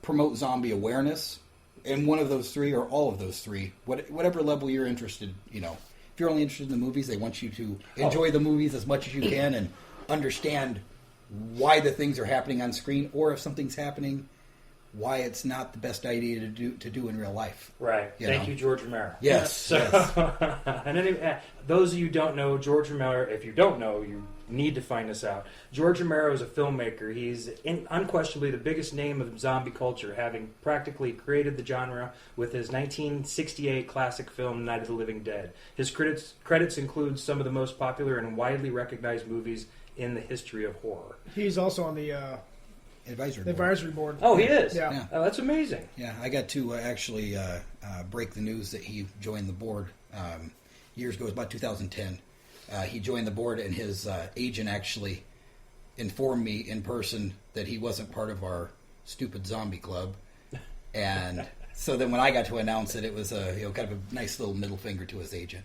promote zombie awareness. And one of those 3, or all of those 3, whatever level you're interested, if you're only interested in the movies, they want you to enjoy the movies as much as you can and understand why the things are happening on screen, or if something's happening, why it's not the best idea to do in real life. Right. Thank you, George Romero. Yes. Yes. And those of you who don't know, George Romero, if you don't know, you need to find this out. George Romero is a filmmaker. He's unquestionably the biggest name of zombie culture, having practically created the genre with his 1968 classic film, Night of the Living Dead. His credits include some of the most popular and widely recognized movies in the history of horror. He's also on the advisory board. Oh, he is? Yeah. Oh, that's amazing. Yeah, I got to actually break the news that he joined the board years ago. It was about 2010. He joined the board, and his agent actually informed me in person that he wasn't part of our stupid zombie club. And so then when I got to announce it, it was kind of a nice little middle finger to his agent.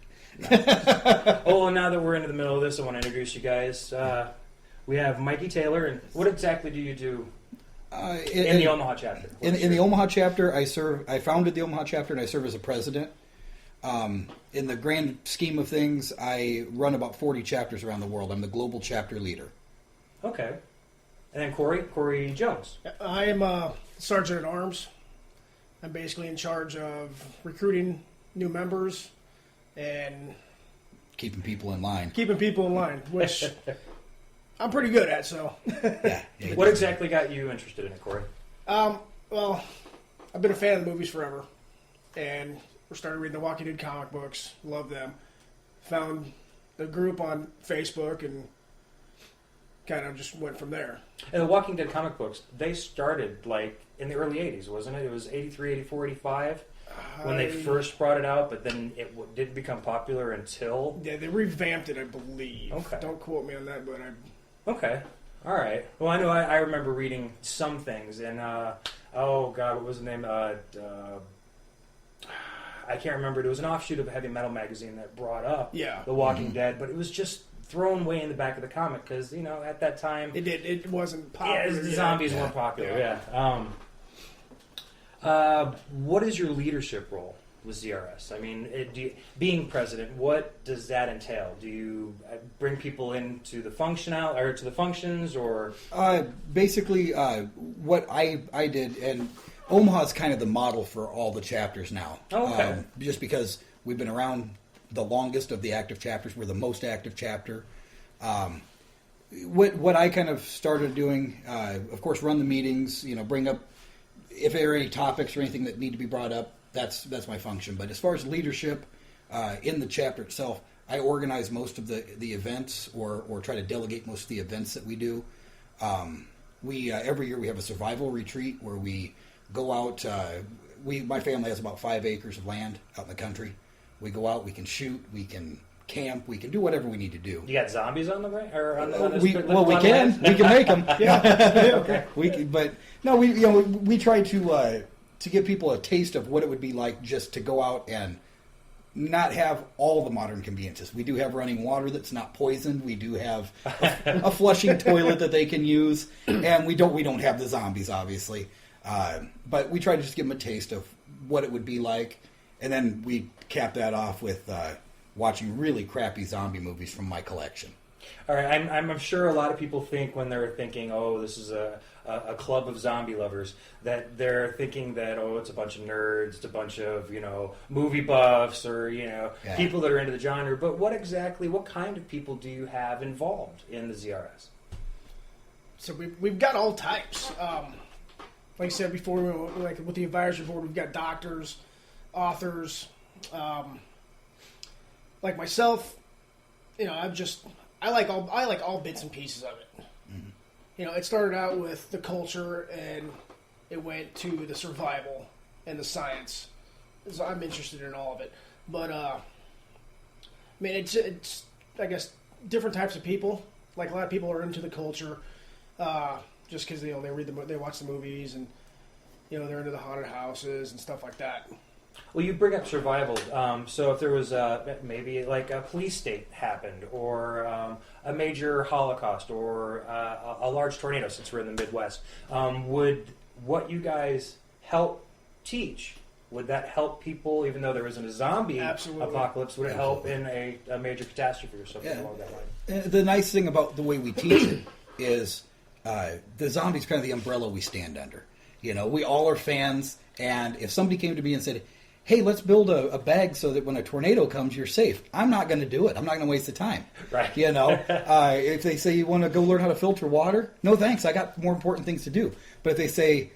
Oh, and now that we're into the middle of this, I want to introduce you guys. We have Mikey Taylor, and what exactly do you do in the Omaha chapter? In the Omaha chapter, I founded the Omaha chapter, and I serve as a president. In the grand scheme of things, I run about 40 chapters around the world. I'm the global chapter leader. Okay. And then Cory Jones. I am a sergeant at arms. I'm basically in charge of recruiting new members and keeping people in line. Which I'm pretty good at. So. Yeah. What exactly got you interested in it, Cory? Well, I've been a fan of the movies forever, and we started reading the Walking Dead comic books. Love them. Found the group on Facebook and kind of just went from there. And the Walking Dead comic books, they started in the early 80s, wasn't it? It was 83, 84, 85 when they first brought it out, but then it didn't become popular until... Yeah, they revamped it, I believe. Okay. Don't quote me on that, but Okay. All right. Well, I know I remember reading some things, and, oh, God, what was the name? I can't remember. It was an offshoot of a heavy metal magazine that brought up The Walking Dead, but it was just thrown way in the back of the comic because, at that time... It wasn't popular. Yeah, the zombies weren't popular, yeah. What is your leadership role with ZRS? I mean, being president, what does that entail? Do you bring people into the functions, or... Basically, what I did, and Omaha's kind of the model for all the chapters now. Oh, okay. Just because we've been around the longest of the active chapters, we're the most active chapter. What I kind of started doing, of course, run the meetings, bring up if there are any topics or anything that need to be brought up. That's my function. But as far as leadership in the chapter itself, I organize most of the events or try to delegate most of the events that we do. We every year we have a survival retreat where we go out. My family has about 5 acres of land out in the country. We go out. We can shoot. We can camp. We can do whatever we need to do. You got zombies on the way, or on the we can. We can make them. Yeah. Okay. We try to give people a taste of what it would be like just to go out and not have all the modern conveniences. We do have running water that's not poisoned. We do have a flushing toilet that they can use, and we don't have the zombies, obviously. But we try to just give them a taste of what it would be like, and then we cap that off with watching really crappy zombie movies from my collection. All right, I'm sure a lot of people think when they're thinking, oh, this is a club of zombie lovers, that they're thinking that, oh, it's a bunch of nerds, it's a bunch of, movie buffs or, people that are into the genre. But what kind of people do you have involved in the ZRS? So we've got all types. Like I said before, with the advisory board, we've got doctors, authors, like myself. I like all bits and pieces of it. it started out with the culture, and it went to the survival and the science. So I'm interested in all of it. But, it's I guess, different types of people. Like, a lot of people are into the culture just because, they watch the movies, and, they're into the haunted houses and stuff like that. Well, you bring up survival. So if there was maybe like a police state happened, or a major Holocaust, or a large tornado, since we're in the Midwest, would what you guys help teach, would that help people, even though there isn't a zombie apocalypse, would it help in a major catastrophe or something along that line? The nice thing about the way we teach it is the zombie's kind of the umbrella we stand under. We all are fans, and if somebody came to me and said, hey, let's build a bag so that when a tornado comes, you're safe, I'm not going to do it. I'm not going to waste the time. Right. If they say you want to go learn how to filter water, no thanks, I got more important things to do. But if they say,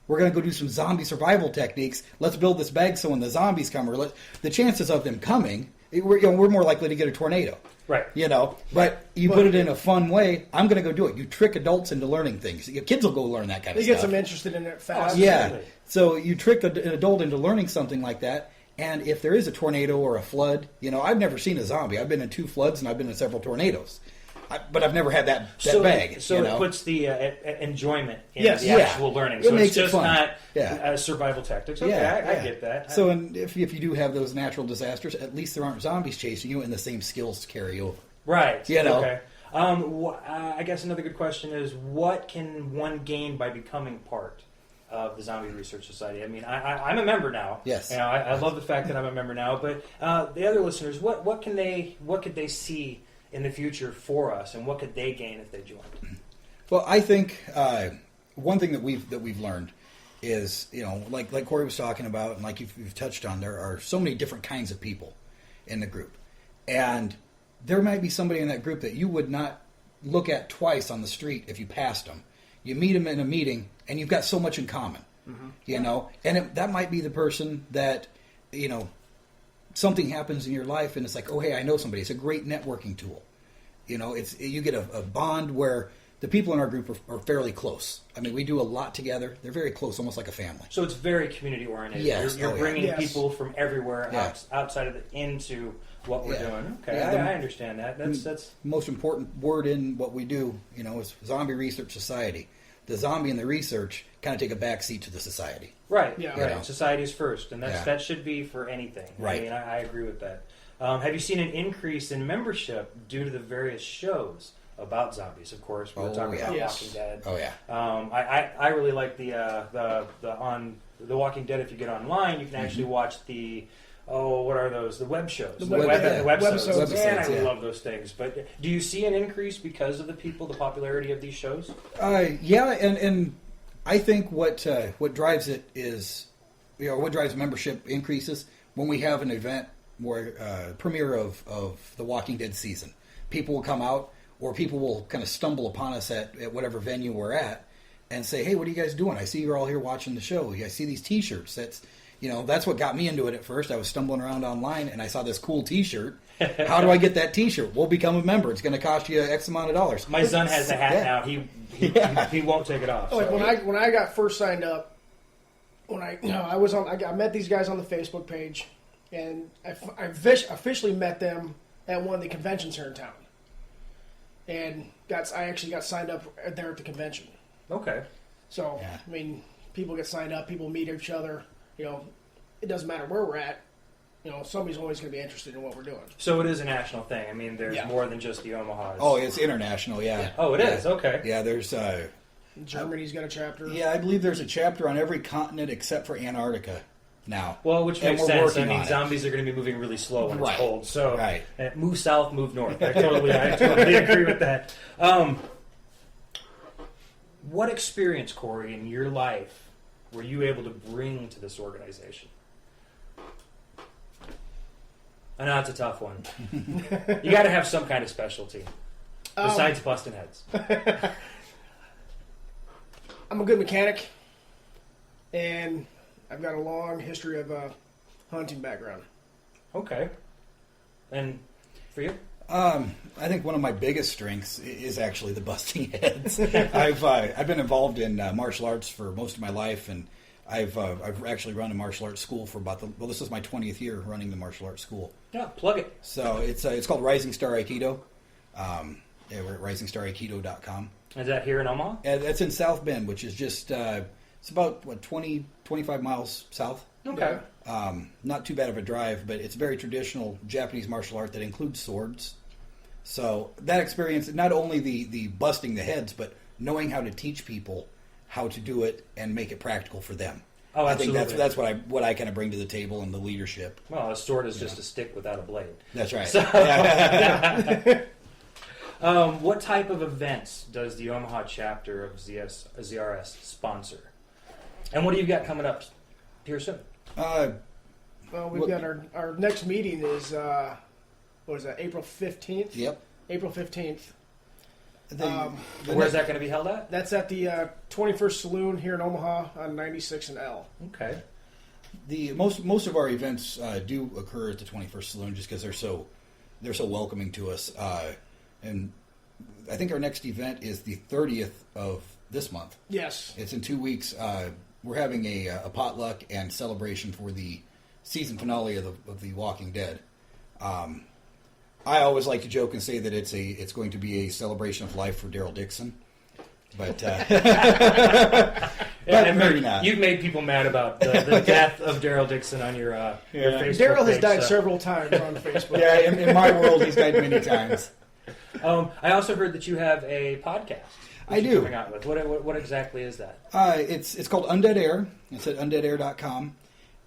we're going to go do some zombie survival techniques, let's build this bag so when the zombies come, the chances of them coming, we're more likely to get a tornado. Right. But you put it in a fun way, I'm going to go do it. You trick adults into learning things. Kids will go learn that kind of stuff. You get them interested in it fast. Yeah. So you trick an adult into learning something like that, and if there is a tornado or a flood, I've never seen a zombie. I've been in 2 floods, and I've been in several tornadoos. But I've never had that bag. So it puts the enjoyment in the actual learning. So it's just not survival tactics. Okay, I get that. So if you do have those natural disasters, at least there aren't zombies chasing you, and the same skills carry over. Right. Okay. I guess another good question is, what can one gain by becoming part of the Zombie Research Society? I mean, I'm a member now. Yes. I love the fact that I'm a member now. But the other listeners, what could they see in the future for us, and what could they gain if they joined? Well, I think one thing that we've learned is, like Cory was talking about, and like you've touched on, there are so many different kinds of people in the group, and there might be somebody in that group that you would not look at twice on the street if you passed them. You meet them in a meeting, and you've got so much in common, and that might be the person that, something happens in your life, and it's like, oh, hey, I know somebody. It's a great networking tool. You get a bond where the people in our group are fairly close. I mean, we do a lot together. They're very close, almost like a family. So it's very community-oriented. Yes. You're bringing people from everywhere outside of into what we're doing. Okay, I understand that. That's most important word in what we do, is Zombie Research Society. The zombie and the research kind of take a back seat to the society. Right. Yeah. Right. Society's first, and that should be for anything. Right. I mean, I agree with that. Have you seen an increase in membership due to the various shows about zombies? Of course, we're talking about Walking Dead. Oh yeah. I really like the Walking Dead. If you get online, you can actually watch the. Oh, what are those? The web shows. The webisodes. Man, I love those things. But do you see an increase because of the popularity of these shows? Yeah, and I think what drives it is, what drives membership increases when we have an event where premiere of The Walking Dead season. People will come out, or people will kind of stumble upon us at whatever venue we're at and say, hey, what are you guys doing? I see you're all here watching the show. I see these T-shirts. That's what got me into it at first. I was stumbling around online, and I saw this cool T-shirt. How do I get that T-shirt? Well, become a member. It's going to cost you X amount of dollars. My son has the hat now. He won't take it off. Like when I got first signed up, I met these guys on the Facebook page, and I officially met them at one of the conventions here in town, and I actually got signed up there at the convention. Okay. So I mean, people get signed up. People meet each other. It doesn't matter where we're at. Somebody's always going to be interested in what we're doing. So it is a national thing. I mean, there's more than just the Omahas. Oh, it's international, yeah. Oh, it is? Okay. Yeah, there's... Germany's got a chapter. Yeah, I believe there's a chapter on every continent except for Antarctica now. Well, which makes sense. I mean, zombies are going to be moving really slow when it's cold. So move south, move north. I totally agree with that. What experience, Cory, in your life were you able to bring to this organization? I know it's a tough one. You got to have some kind of specialty besides busting heads. I'm a good mechanic, and I've got a long history of a hunting background. Okay. And for you? I think one of my biggest strengths is actually the busting heads. I've been involved in martial arts for most of my life, and I've actually run a martial arts school for this is my 20th year running the martial arts school. Yeah, plug it. So it's called Rising Star Aikido. We're at risingstareikido.com. Is that here in Omaha? That's in South Bend, which is just it's about 25 miles south. Okay. Not too bad of a drive, but it's very traditional Japanese martial art that includes swords. So that experience, not only the busting the heads, but knowing how to teach people how to do it and make it practical for them. Oh, absolutely. I think that's what I kind of bring to the table and the leadership. Well, a sword is just a stick without a blade. That's right. So, what type of events does the Omaha chapter of ZRS sponsor? And what do you got coming up here soon? Well, we've got our next meeting is, what is that, April 15th? Yep. April 15th. Where's that going to be held at? That's at the 21st Saloon here in Omaha on 96 and L. Okay. Most of our events do occur at the 21st Saloon just because they're so welcoming to us. And I think our next event is the 30th of this month. Yes. It's in 2 weeks. We're having a potluck and celebration for the season finale of the Walking Dead. I always like to joke and say that it's going to be a celebration of life for Daryl Dixon, but maybe not. You've made people mad about the death of Daryl Dixon on your Facebook Daryl has page, died several times on Facebook. Yeah, in my world, he's died many times. I also heard that you have a podcast. I do. Coming out with. What exactly is that? It's called Undead Air. It's at undeadair.com.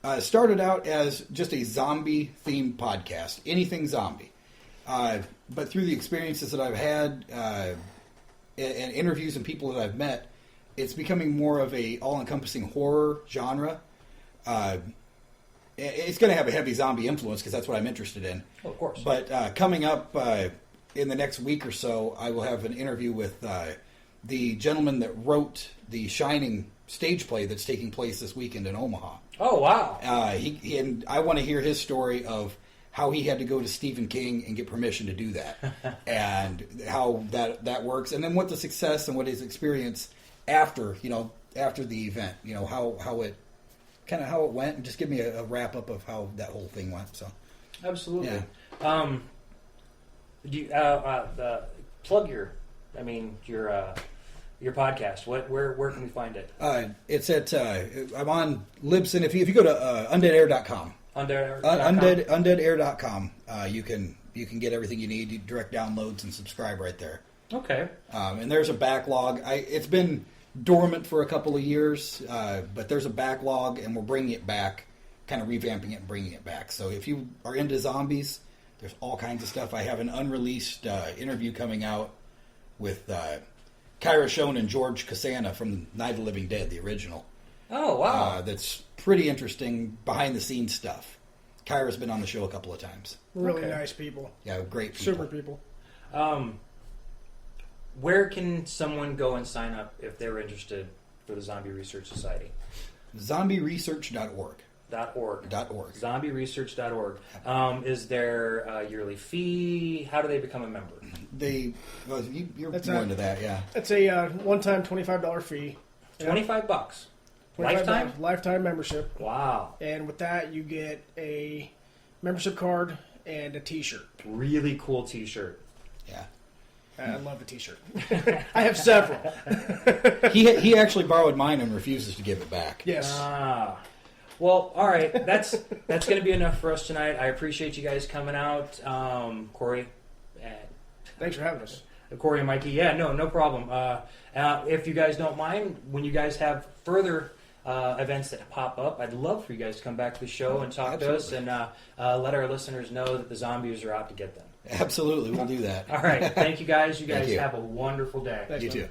It started out as just a zombie-themed podcast, anything zombie. But through the experiences that I've had and interviews and people that I've met, it's becoming more of a all-encompassing horror genre. It's going to have a heavy zombie influence because that's what I'm interested in. Oh, of course. But coming up in the next week or so, I will have an interview with the gentleman that wrote the Shining stage play that's taking place this weekend in Omaha. Oh, wow. And I want to hear his story of how he had to go to Stephen King and get permission to do that, and how that works, and then what the success and what his experience after the event, how it went, and just give me a wrap up of how that whole thing went. So, absolutely. Yeah. Do you plug your podcast? Where can we find it? It's at I'm on Libsyn. If you go to undeadair.com. Undeadair.com. You can get everything you need, direct downloads, and subscribe right there. Okay. And there's a backlog. It's been dormant for a couple of years, but there's a backlog, and we're bringing it back, kind of revamping it and bringing it back. So if you are into zombies, there's all kinds of stuff. I have an unreleased interview coming out with Kyra Schoen and George Costanza from Night of the Living Dead, the original. Oh, wow. That's pretty interesting behind-the-scenes stuff. Kyra's been on the show a couple of times. Really nice people. Yeah, great people. Super people. Where can someone go and sign up if they're interested for the Zombie Research Society? ZombieResearch.org. .org. ZombieResearch.org. Is there a yearly fee? How do they become a member? You're more into that, yeah. It's a one-time $25 fee. $25. Lifetime? Lifetime membership. Wow. And with that, you get a membership card and a T-shirt. Really cool T-shirt. Yeah. I love the T-shirt. I have several. He actually borrowed mine and refuses to give it back. Yes. Well, all right. That's going to be enough for us tonight. I appreciate you guys coming out, Cory. Thanks for having us. Cory and Mikey. Yeah, no problem. If you guys don't mind, when you guys have further events that pop up, I'd love for you guys to come back to the show and talk to us and let our listeners know that the zombies are out to get them. Absolutely, we'll do that. All right. Thank you, guys. You guys have a wonderful day. Thanks, you too.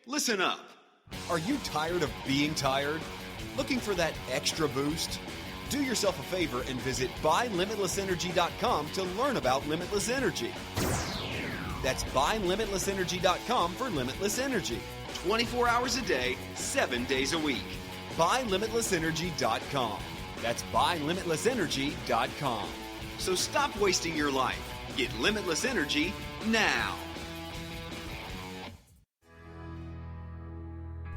Listen up. Are you tired of being tired? Looking for that extra boost? Do yourself a favor and visit BuyLimitlessEnergy.com to learn about limitless energy. That's BuyLimitlessEnergy.com for limitless energy. 24 hours a day, 7 days a week. BuyLimitlessEnergy.com. That's BuyLimitlessEnergy.com. So stop wasting your life. Get limitless energy now.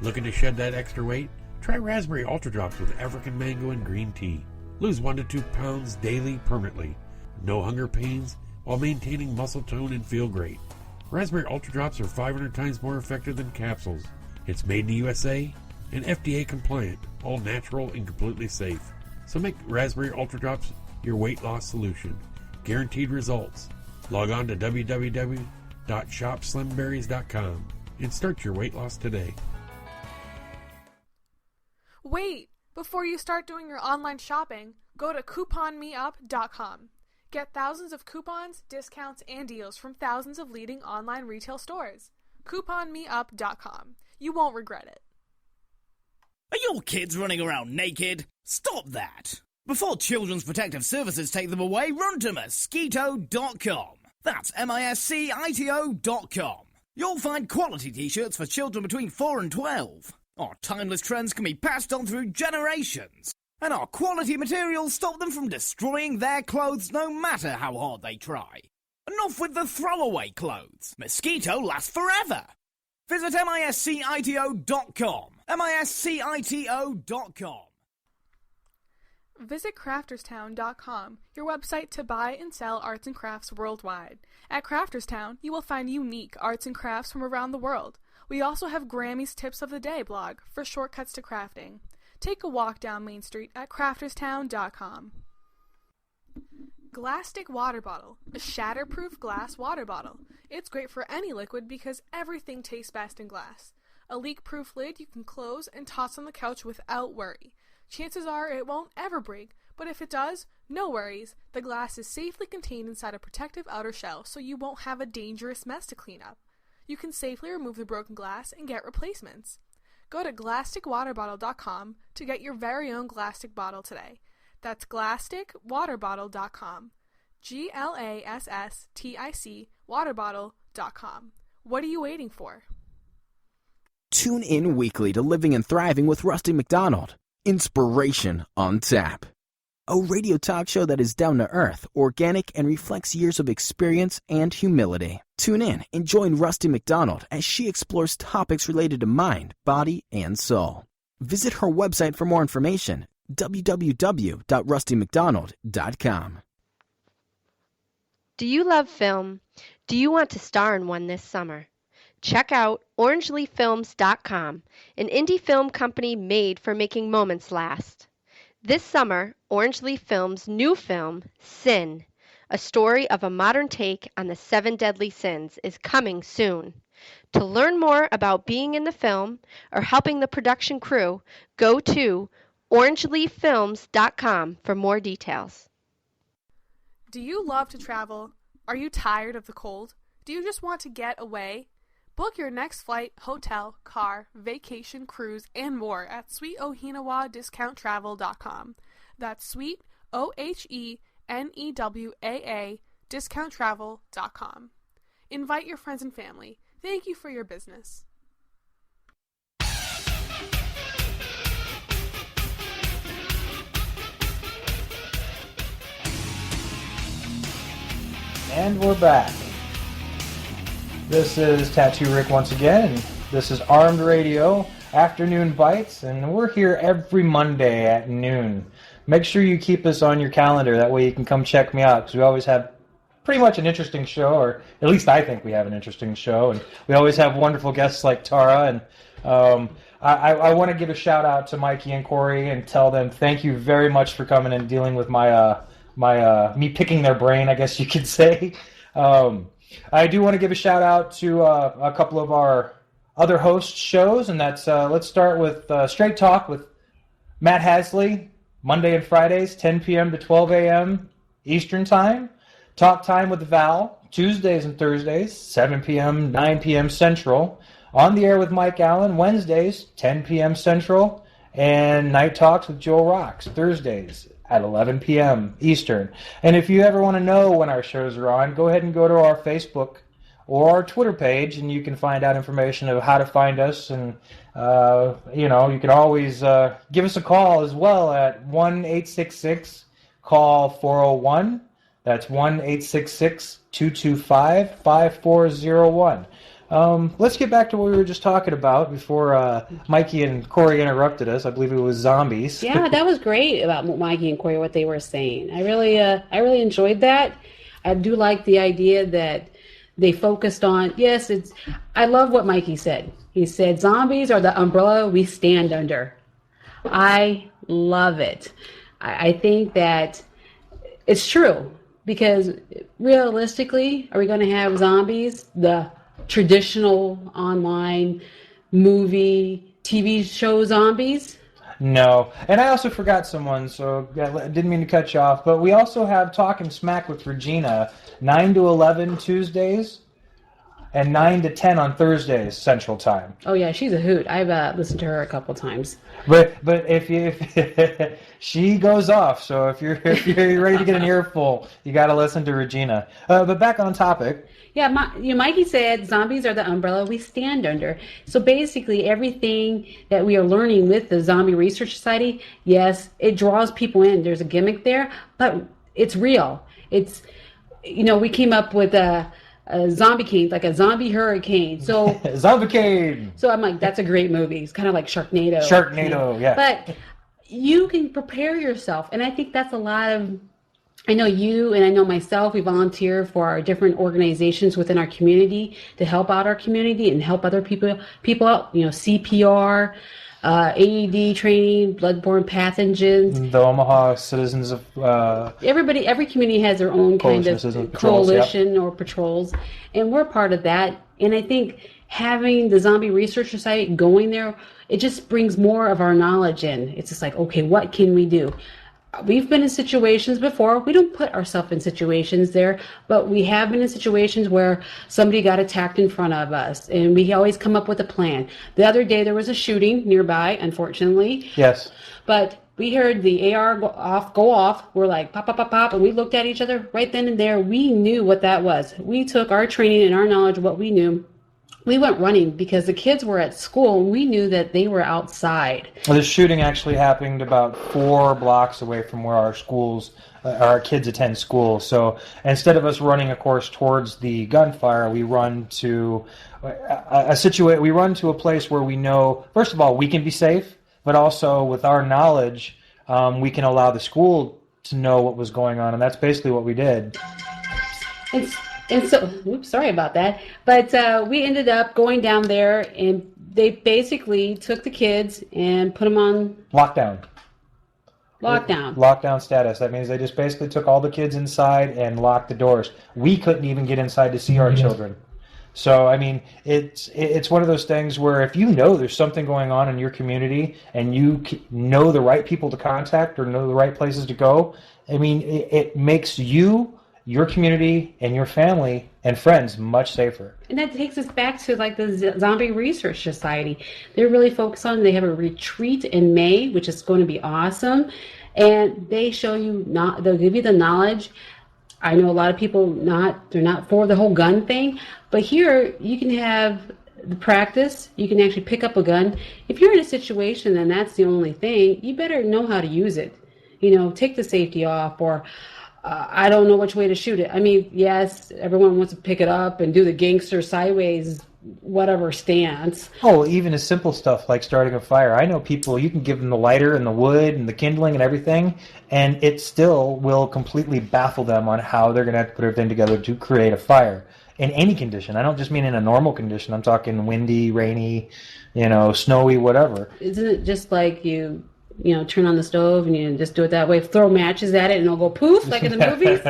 Looking to shed that extra weight? Try Raspberry Ultra Drops with African mango and green tea. Lose 1 to 2 pounds daily permanently. No hunger pains while maintaining muscle tone and feel great. Raspberry Ultra Drops are 500 times more effective than capsules. It's made in the USA and FDA compliant, all natural and completely safe. So make Raspberry Ultra Drops your weight loss solution. Guaranteed results. Log on to www.shopslimberries.com and start your weight loss today. Wait! Before you start doing your online shopping, go to couponmeup.com. Get thousands of coupons, discounts, and deals from thousands of leading online retail stores. couponmeup.com. You won't regret it. Are your kids running around naked? Stop that! Before Children's Protective Services take them away, run to mosquito.com. That's MISCITO.com. You'll find quality t-shirts for children between 4 and 12. Our timeless trends can be passed on through generations. And our quality materials stop them from destroying their clothes no matter how hard they try. Enough with the throwaway clothes. Mosquito lasts forever. Visit MISCITO.com. MISCITO.com. Visit crafterstown.com, your website to buy and sell arts and crafts worldwide. At Crafterstown, you will find unique arts and crafts from around the world. We also have Grammy's Tips of the Day blog for shortcuts to crafting. Take a walk down Main Street at crafterstown.com. Glastic Water Bottle, a shatterproof glass water bottle. It's great for any liquid because everything tastes best in glass. A leak-proof lid you can close and toss on the couch without worry. Chances are it won't ever break, but if it does, no worries. The glass is safely contained inside a protective outer shell, so you won't have a dangerous mess to clean up. You can safely remove the broken glass and get replacements. Go to GlasticWaterBottle.com to get your very own Glastic bottle today. That's GlasticWaterBottle.com. GLASSTIC waterbottle.com. What are you waiting for? Tune in weekly to Living and Thriving with Rusty McDonald. Inspiration on tap. A radio talk show that is down to earth, organic, and reflects years of experience and humility. Tune in and join Rusty McDonald as she explores topics related to mind, body, and soul. Visit her website for more information, www.rustymcdonald.com. Do you love film? Do you want to star in one this summer? Check out orangeleaffilms.com, an indie film company made for making moments last. This summer, Orange Leaf Films' new film, Sin, a story of a modern take on the 7 deadly sins, is coming soon. To learn more about being in the film or helping the production crew, go to orangeleaffilms.com for more details. Do you love to travel? Are you tired of the cold? Do you just want to get away? Book your next flight, hotel, car, vacation, cruise, and more at SweetOhinawa.discounttravel.com. That's Sweet, OHENEWAA, discounttravel.com. Invite your friends and family. Thank you for your business. And we're back. This is TattooRick once again, and this is Armed Radio, Afternoonbytes, and we're here every Monday at noon. Make sure you keep us on your calendar, that way you can come check me out, because we always have pretty much an interesting show, or at least I think we have an interesting show, and we always have wonderful guests like Tara, and I want to give a shout out to Mikey and Cory and tell them thank you very much for coming and dealing with my me picking their brain, I guess you could say. I do want to give a shout out to a couple of our other host shows, and that's let's start with Straight Talk with Matt Hasley, Monday and Fridays, 10 p.m. to 12 a.m. Eastern Time. Talk Time with Val, Tuesdays and Thursdays, 7 p.m., 9 p.m. Central. On the Air with Mike Allen, Wednesdays, 10 p.m. Central. And Night Talks with Joel Rocks, Thursdays, at 11 p.m. Eastern. And if you ever want to know when our shows are on, go ahead and go to our Facebook or our Twitter page, and you can find out information of how to find us. And, you can always give us a call as well at 1-866-CALL-401. That's 1-866-225-5401. Let's get back to what we were just talking about before Mikey and Cory interrupted us. I believe it was zombies. Yeah, that was great about Mikey and Cory, what they were saying. I really enjoyed that. I do like the idea that they focused on, I love what Mikey said. He said, zombies are the umbrella we stand under. I love it. I think that it's true, because realistically, are we going to have zombies, the traditional online movie, TV show zombies? No. And I also forgot someone, so I didn't mean to cut you off, but we also have Talking Smack with Regina, 9 to 11 Tuesdays, and 9 to 10 on Thursdays, Central Time. Oh, yeah, she's a hoot. I've listened to her a couple times. But if she goes off, so if you're ready to get an earful, you got to listen to Regina. But back on topic. Yeah, Mikey said zombies are the umbrella we stand under. So basically, everything that we are learning with the Zombie Research Society, yes, it draws people in. There's a gimmick there, but it's real. It's, we came up with a zombie king, like a zombie hurricane. So Zombie King. So I'm like, that's a great movie. It's kind of like Sharknado. Sharknado, yeah. But you can prepare yourself, and I think that's a lot of. I know you and I know myself, we volunteer for our different organizations within our community to help out our community and help other people out, CPR, AED training, bloodborne pathogens. The Omaha Citizens of... every community has their own kind of coalition or patrols, and we're part of that. And I think having the Zombie Research Society going there, it just brings more of our knowledge in. It's just like, okay, what can we do? We've been in situations before. We don't put ourselves in situations there, but we have been in situations where somebody got attacked in front of us, and we always come up with a plan. The other day there was a shooting nearby, unfortunately. Yes. But we heard the AR go off. We're like, pop, pop, pop, pop, and we looked at each other right then and there. We knew what that was. We took our training and our knowledge of what we knew. We went running because the kids were at school, and we knew that they were outside. Well, the shooting actually happened about 4 blocks away from where our kids attend school. So instead of us running, of course, towards the gunfire, we run to we run to a place where we know, first of all, we can be safe, but also with our knowledge, we can allow the school to know what was going on, and that's basically what we did. And so, oops, sorry about that. But we ended up going down there, and they basically took the kids and put them on lockdown. Lockdown status. That means they just basically took all the kids inside and locked the doors. We couldn't even get inside to see our children. So, I mean, it's one of those things where if you know there's something going on in your community and you know the right people to contact or know the right places to go, I mean, it makes you, your community, and your family and friends much safer. And that takes us back to like the Zombie Research Society. They're really focused on, they have a retreat in May, which is going to be awesome. And they show you, they'll give you the knowledge. I know a lot of people they're not for the whole gun thing, but here you can have the practice. You can actually pick up a gun. If you're in a situation and that's the only thing, you better know how to use it. Take the safety off, or I don't know which way to shoot it. I mean, yes, everyone wants to pick it up and do the gangster sideways, whatever stance. Oh, even as simple stuff like starting a fire. I know people, you can give them the lighter and the wood and the kindling and everything, and it still will completely baffle them on how they're going to have to put everything together to create a fire. In any condition. I don't just mean in a normal condition. I'm talking windy, rainy, snowy, whatever. Isn't it just like you turn on the stove and you just do it that way, throw matches at it and it'll go poof like in the movies?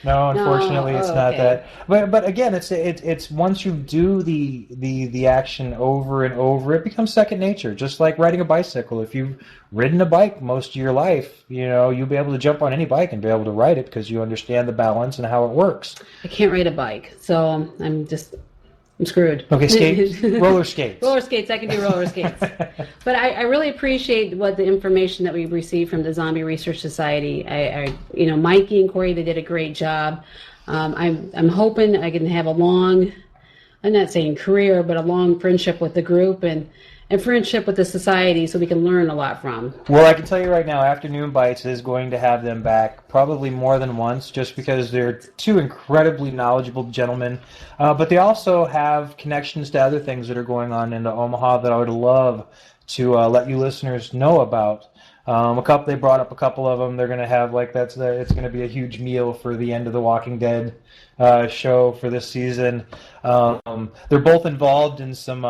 No, unfortunately, it's not that. But again, it's once you do the action over and over, it becomes second nature. Just like riding a bicycle. If you've ridden a bike most of your life, you'll be able to jump on any bike and be able to ride it because you understand the balance and how it works. I can't ride a bike, so I'm just I'm screwed. Okay, skates, roller skates. Roller skates. I can do roller skates. But I really appreciate what the information that we received from the Zombie Research Society. Mikey and Cory, they did a great job. I'm hoping I can have a long, I'm not saying career, but a long friendship with the group and friendship with the society, so we can learn a lot from. Well, I can tell you right now, Afternoonbytes is going to have them back probably more than once, just because they're two incredibly knowledgeable gentlemen. But they also have connections to other things that are going on in Omaha that I would love to let you listeners know about. They brought up a couple of them. They're going to have it's going to be a huge meal for the end of the Walking Dead show for this season. They're both involved in some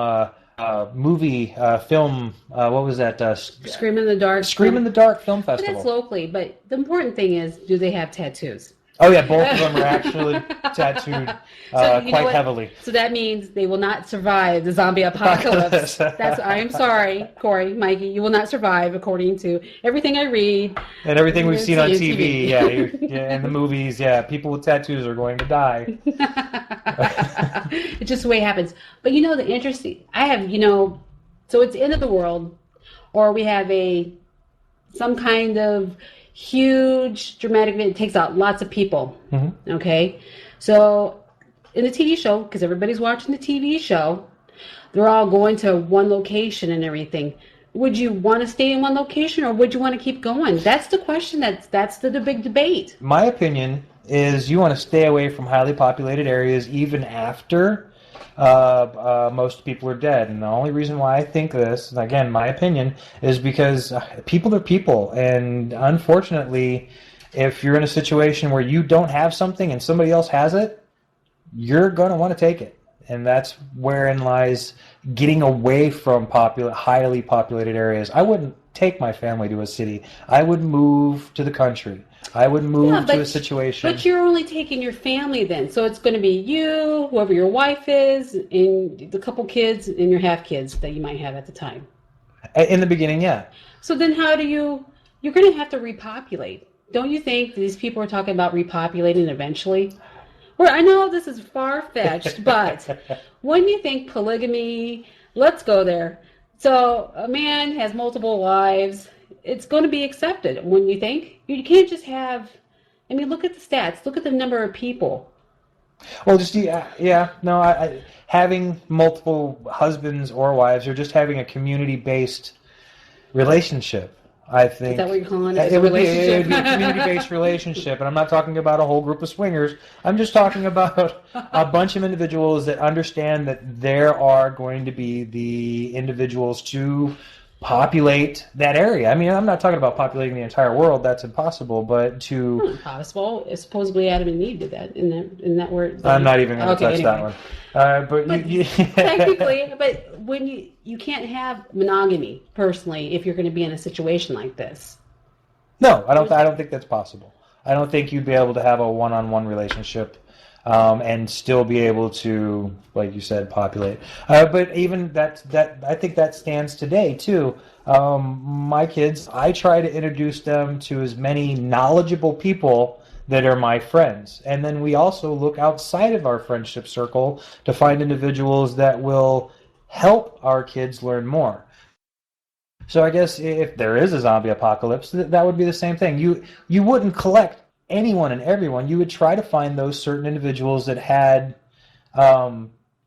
movie, film, what was that? Scream in the Dark. Scream in the Dark Film Festival. But that's locally, but the important thing is, do they have tattoos? Oh yeah, both of them are actually tattooed quite heavily. So that means they will not survive the zombie apocalypse. I am sorry, Cory, Mikey, you will not survive according to everything I read. And everything we've seen on TV, and the movies, people with tattoos are going to die. It's just the way it happens. But the interesting, so it's the end of the world, or we have some kind of huge dramatic event. It takes out lots of people. Mm-hmm. Okay, so in the TV show, because everybody's watching the TV show, they're all going to one location and everything. Would you want to stay in one location, or would you want to keep going? That's the question. That's the big debate. My opinion is you want to stay away from highly populated areas even after most people are dead. And the only reason why I think this, and again, my opinion, is because people are people. And unfortunately, if you're in a situation where you don't have something and somebody else has it, you're going to want to take it. And that's wherein lies getting away from highly populated areas. I wouldn't take my family to a city. I would move to the country. I would move to a situation. But you're only taking your family then. So it's going to be you, whoever your wife is, and the couple kids and your half kids that you might have at the time. In the beginning, yeah. So then you're going to have to repopulate. Don't you think these people are talking about repopulating eventually? Well, I know this is far-fetched, but when you think polygamy, let's go there. So a man has multiple wives. It's going to be accepted, wouldn't you think? You can't just have, look at the stats. Look at the number of people. Well, having multiple husbands or wives, or just having a community-based relationship, I think. Is that what you're calling it? It would be a community-based relationship, and I'm not talking about a whole group of swingers. I'm just talking about a bunch of individuals that understand that there are going to be the individuals to populate that area. I'm not talking about populating the entire world. That's impossible. But to impossible. Supposedly Adam and Eve did that in that word. I'm not even going to touch that one. But you technically, but when you can't have monogamy personally if you're going to be in a situation like this. No, I don't think that's possible. I don't think you'd be able to have a one-on-one relationship and still be able to, like you said, populate. But even that I think that stands today too. My kids, I try to introduce them to as many knowledgeable people that are my friends. And then we also look outside of our friendship circle to find individuals that will help our kids learn more. So I guess if there is a zombie apocalypse, that would be the same thing. You wouldn't collect anyone and everyone. You would try to find those certain individuals that had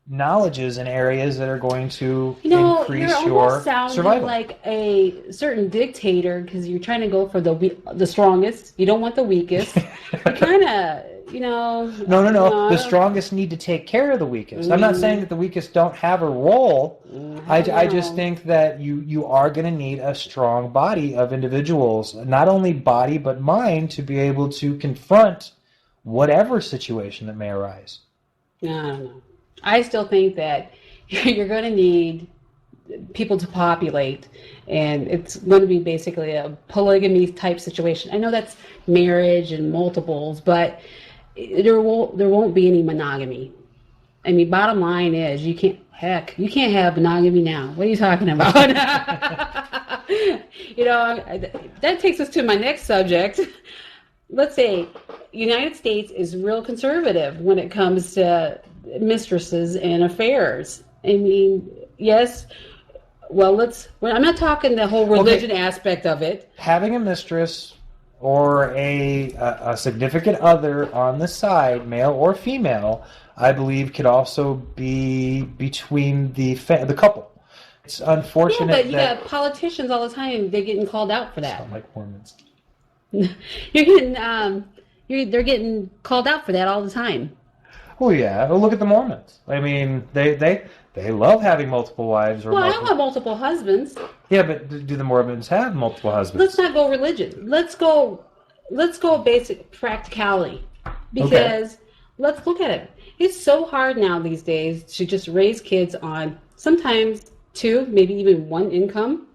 knowledges in areas that are going to increase your survival. You're almost like a certain dictator because you're trying to go for the strongest. You don't want the weakest. You kind of, No. The strongest need to take care of the weakest. I'm not saying that the weakest don't have a role. I just think that you are going to need a strong body of individuals, not only body but mind, to be able to confront whatever situation that may arise. I don't know. I still think that you're going to need people to populate, and it's going to be basically a polygamy type situation. I know that's marriage and multiples, but there won't be any monogamy. Bottom line is you can't have monogamy now. What are you talking about? That takes us to my next subject. Let's say United States is real conservative when it comes to mistresses and affairs. I mean, yes. Well, I'm not talking the whole religion aspect of it. Having a mistress or a significant other on the side, male or female, I believe could also be between the couple. It's unfortunate. Yeah, but you got politicians all the time. They're getting called out for that. Sound like Mormons. You're getting they're getting called out for that all the time. Oh yeah. Well, look at the Mormons. I mean, they love having multiple wives. Well, I want multiple husbands. Yeah, but do the Mormons have multiple husbands? Let's not go religion. Let's go basic practicality. Because let's look at it. It's so hard now these days to just raise kids on sometimes 2, maybe even 1 income.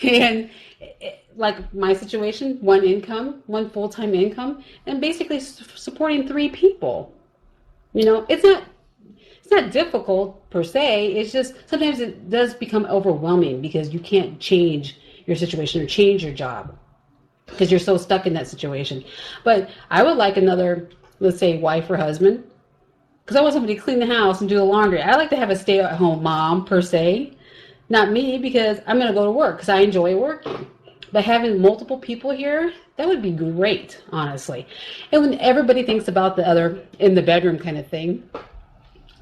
And like my situation, 1 income, 1 full-time income, and basically supporting 3 people. You know, it's not difficult per se. It's just sometimes it does become overwhelming because you can't change your situation or change your job because you're so stuck in that situation. But I would like another, let's say, wife or husband, because I want somebody to clean the house and do the laundry. I like to have a stay-at-home mom per se, not me, because I'm going to go to work because I enjoy working. But having multiple people here, that would be great, honestly. And when everybody thinks about the other in the bedroom kind of thing,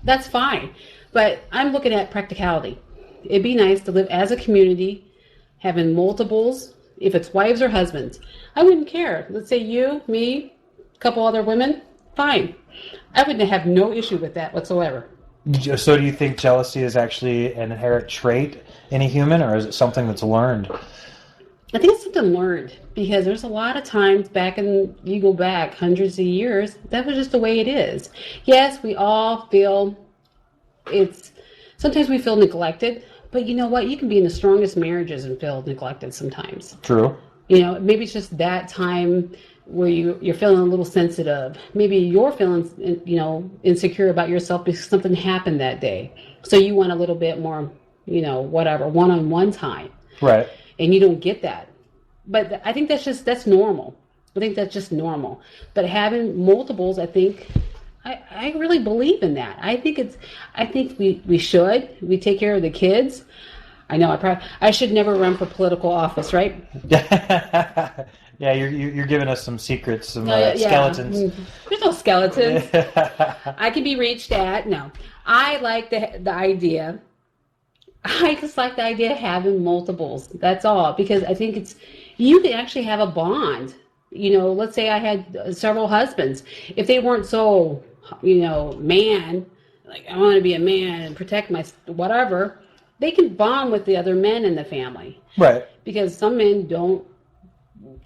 that's fine. But I'm looking at practicality. It'd be nice to live as a community, having multiples, if it's wives or husbands. I wouldn't care. Let's say you, me, a couple other women, fine. I would have no issue with that whatsoever. So do you think jealousy is actually an inherent trait in a human, or is it something that's learned? I think it's something learned, because there's a lot of times you go back hundreds of years, that was just the way it is. Yes, we all feel sometimes we feel neglected, but you know what? You can be in the strongest marriages and feel neglected sometimes. True. You know, maybe it's just that time where you're feeling a little sensitive. Maybe you're feeling, insecure about yourself because something happened that day. So you want a little bit more, whatever, one-on-one time. Right. And you don't get that. But I think that's normal. I think that's just normal. But having multiples, I really believe in that. I think we should. We take care of the kids. I know I should never run for political office, right? Yeah, you're giving us some secrets, some skeletons. There's no skeletons. I can be reached at. No, I like the idea. I just like the idea of having multiples. That's all, because I think you can actually have a bond. Let's say I had several husbands. If they weren't so, man, like I want to be a man and protect my whatever, they can bond with the other men in the family. Right. Because some men don't,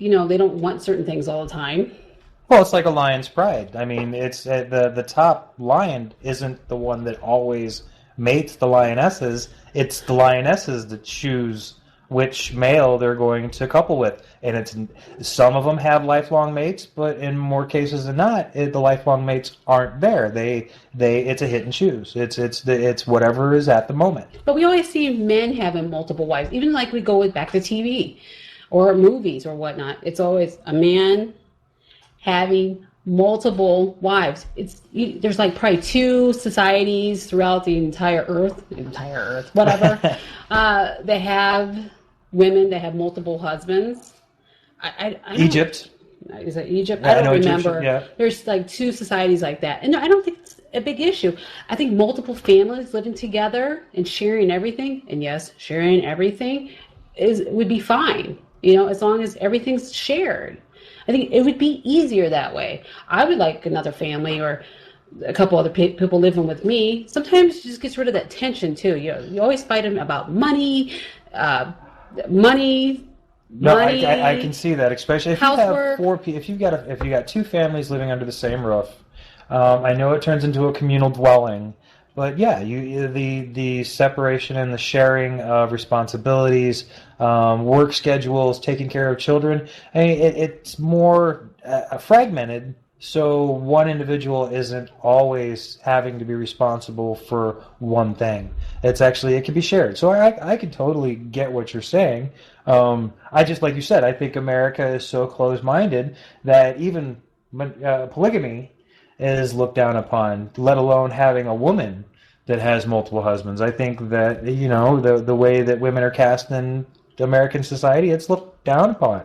they don't want certain things all the time. Well, it's like a lion's pride. I mean, it's the top lion isn't the one that always mates the lionesses. It's the lionesses that choose which male they're going to couple with, and some of them have lifelong mates, but in more cases than not, the lifelong mates aren't there. It's a hit and choose. It's whatever is at the moment. But we always see men having multiple wives, even like we go back to TV or movies or whatnot. It's always a man having multiple wives. There's like probably 2 societies throughout the entire earth, whatever, that have women that have multiple husbands. Egypt. Is that Egypt? Yeah, I don't remember. Egyptian, yeah. There's like 2 societies like that. And I don't think it's a big issue. I think multiple families living together and sharing everything, and yes, sharing everything would be fine. As long as everything's shared. I think it would be easier that way. I would like another family or a couple other people living with me. Sometimes it just gets rid of that tension too. You always fight them about money. No, I can see that, especially if housework. you have 4 people. If you got 2 families living under the same roof. I know it turns into a communal dwelling, but yeah, the separation and the sharing of responsibilities, work schedules, taking care of children. I mean, it's more fragmented, so one individual isn't always having to be responsible for one thing. It can be shared. So I can totally get what you're saying. I just, like you said, I think America is so closed-minded that even polygamy is looked down upon, let alone having a woman that has multiple husbands. I think that, you know, the way that women are cast in American society, it's looked down upon.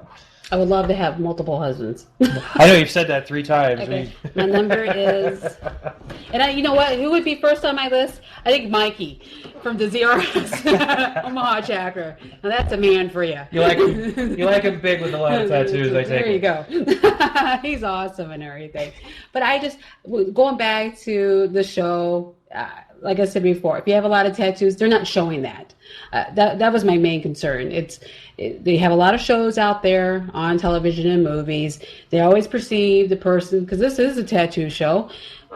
I would love to have multiple husbands. I know you've said that 3 times. Okay. My number is, and you know what? Who would be first on my list? I think Mikey from the ZRS Omaha chapter. Now that's a man for you. You like him big with a lot of tattoos, I take There you go. He's awesome and everything. But I just, going back to the show, like I said before, if you have a lot of tattoos, they're not showing that. That was my main concern. They have a lot of shows out there on television and movies. They always perceive the person, because this is a tattoo show,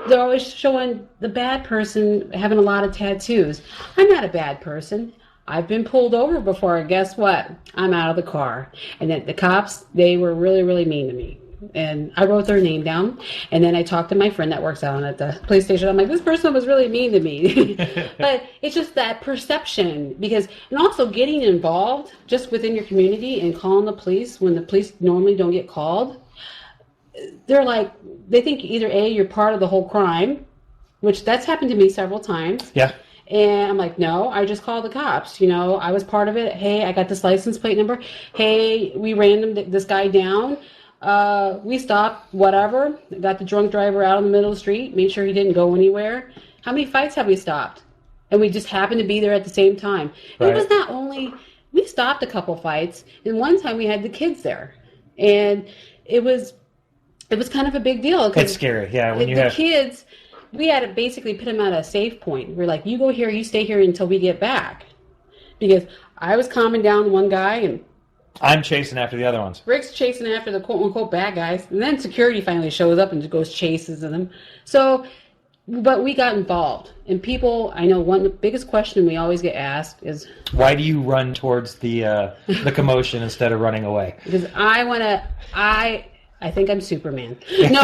they're always showing the bad person having a lot of tattoos. I'm not a bad person. I've been pulled over before, and guess what? I'm out of the car. And then the cops, they were really, really mean to me. And I wrote their name down, and then I talked to my friend that works out at the police station. I'm like, this person was really mean to me. But it's just that perception, because, and also getting involved just within your community and calling the police when the police normally don't get called. They're like, they think either A, you're part of the whole crime, which that's happened to me several times. Yeah. And I'm like, no, I just called the cops. You know, I was part of it. Hey, I got this license plate number. Hey, we ran this guy down. We stopped, whatever, got the drunk driver out in the middle of the street, made sure he didn't go anywhere. How many fights have we stopped? And we just happened to be there at the same time. Right. It was not only, we stopped a couple fights, and one time we had the kids there. And it was kind of a big deal. It's scary, yeah. When the kids, we had to basically put them at a safe point. We're like, you go here, you stay here until we get back. Because I was calming down one guy, and I'm chasing after the other ones. Rick's chasing after the quote-unquote bad guys. And then security finally shows up and goes chases them. So, but we got involved. And people, I know the biggest question we always get asked is, why do you run towards the commotion instead of running away? Because I think I'm Superman. No,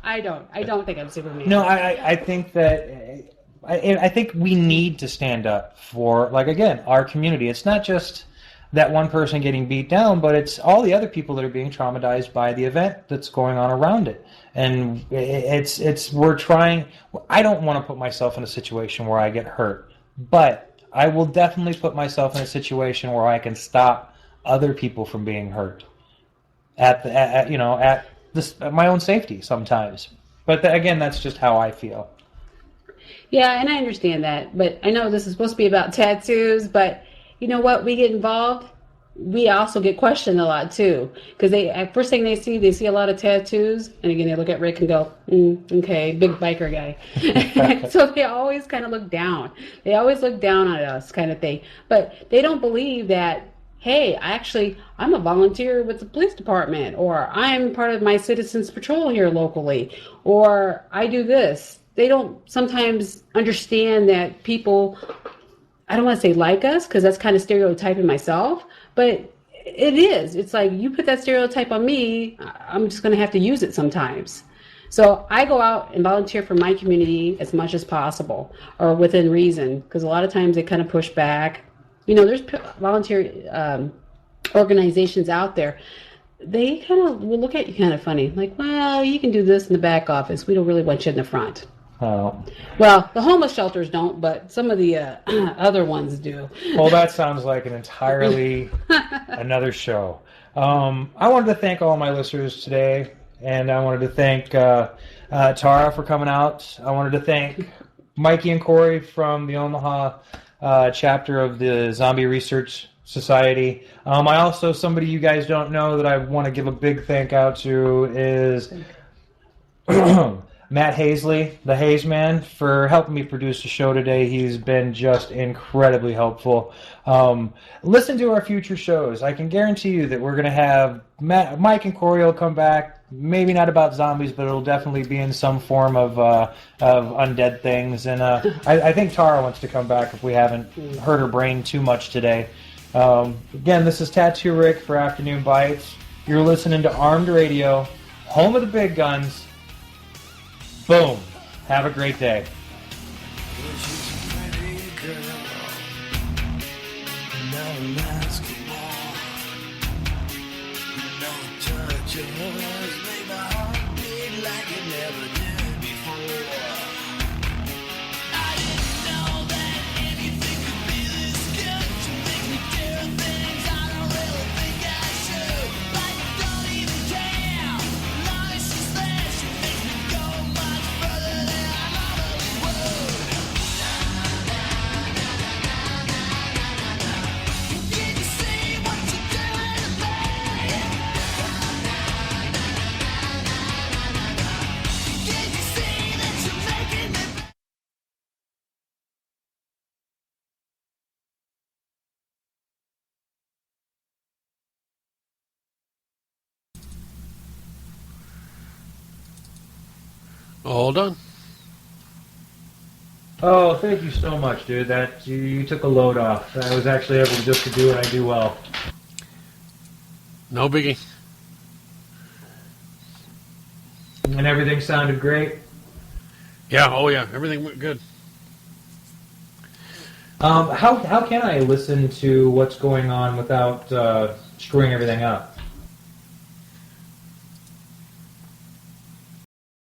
I don't think I'm Superman. No, I think that, I think we need to stand up for, like, again, our community. It's not just that one person getting beat down, but it's all the other people that are being traumatized by the event that's going on around it. And we're trying, I don't want to put myself in a situation where I get hurt, but I will definitely put myself in a situation where I can stop other people from being hurt at my own safety sometimes. But again, that's just how I feel. Yeah, and I understand that, but I know this is supposed to be about tattoos, but you know what? We get involved. We also get questioned a lot too, because first thing they see a lot of tattoos, and again they look at Rick and go, okay, big biker guy. So they always kind of look down. They always look down on us, kind of thing. But they don't believe that. Hey, I'm a volunteer with the police department, or I'm part of my citizens patrol here locally, or I do this. They don't sometimes understand that people, I don't want to say like us, because that's kind of stereotyping myself, but it is. It's like, you put that stereotype on me, I'm just going to have to use it sometimes. So I go out and volunteer for my community as much as possible, or within reason, because a lot of times they kind of push back. You know, there's volunteer organizations out there. They kind of will look at you kind of funny, like, well, you can do this in the back office. We don't really want you in the front. Oh. Well, the homeless shelters don't, but some of the other ones do. Well, that sounds like an entirely another show. I wanted to thank all my listeners today, and I wanted to thank Tara for coming out. I wanted to thank Mikey and Cory from the Omaha chapter of the Zombie Research Society. I also, somebody you guys don't know that I want to give a big thank out to is Matt Hazley, the Haze Man, for helping me produce the show today. He's been just incredibly helpful. Listen to our future shows. I can guarantee you that we're going to have Mike and Cory will come back. Maybe not about zombies, but it'll definitely be in some form of undead things. And I think Tara wants to come back if we haven't hurt her brain too much today. Again, this is TattooRick for Afternoon Bytes. You're listening to Armed Radio, home of the big guns. Boom. Have a great day. Yours, make my heart beat like it never All done. Oh, thank you so much, dude. That you took a load off. I was actually able just to do what I do well. No biggie. And everything sounded great? Yeah, oh yeah, everything went good. How can I listen to what's going on without screwing everything up?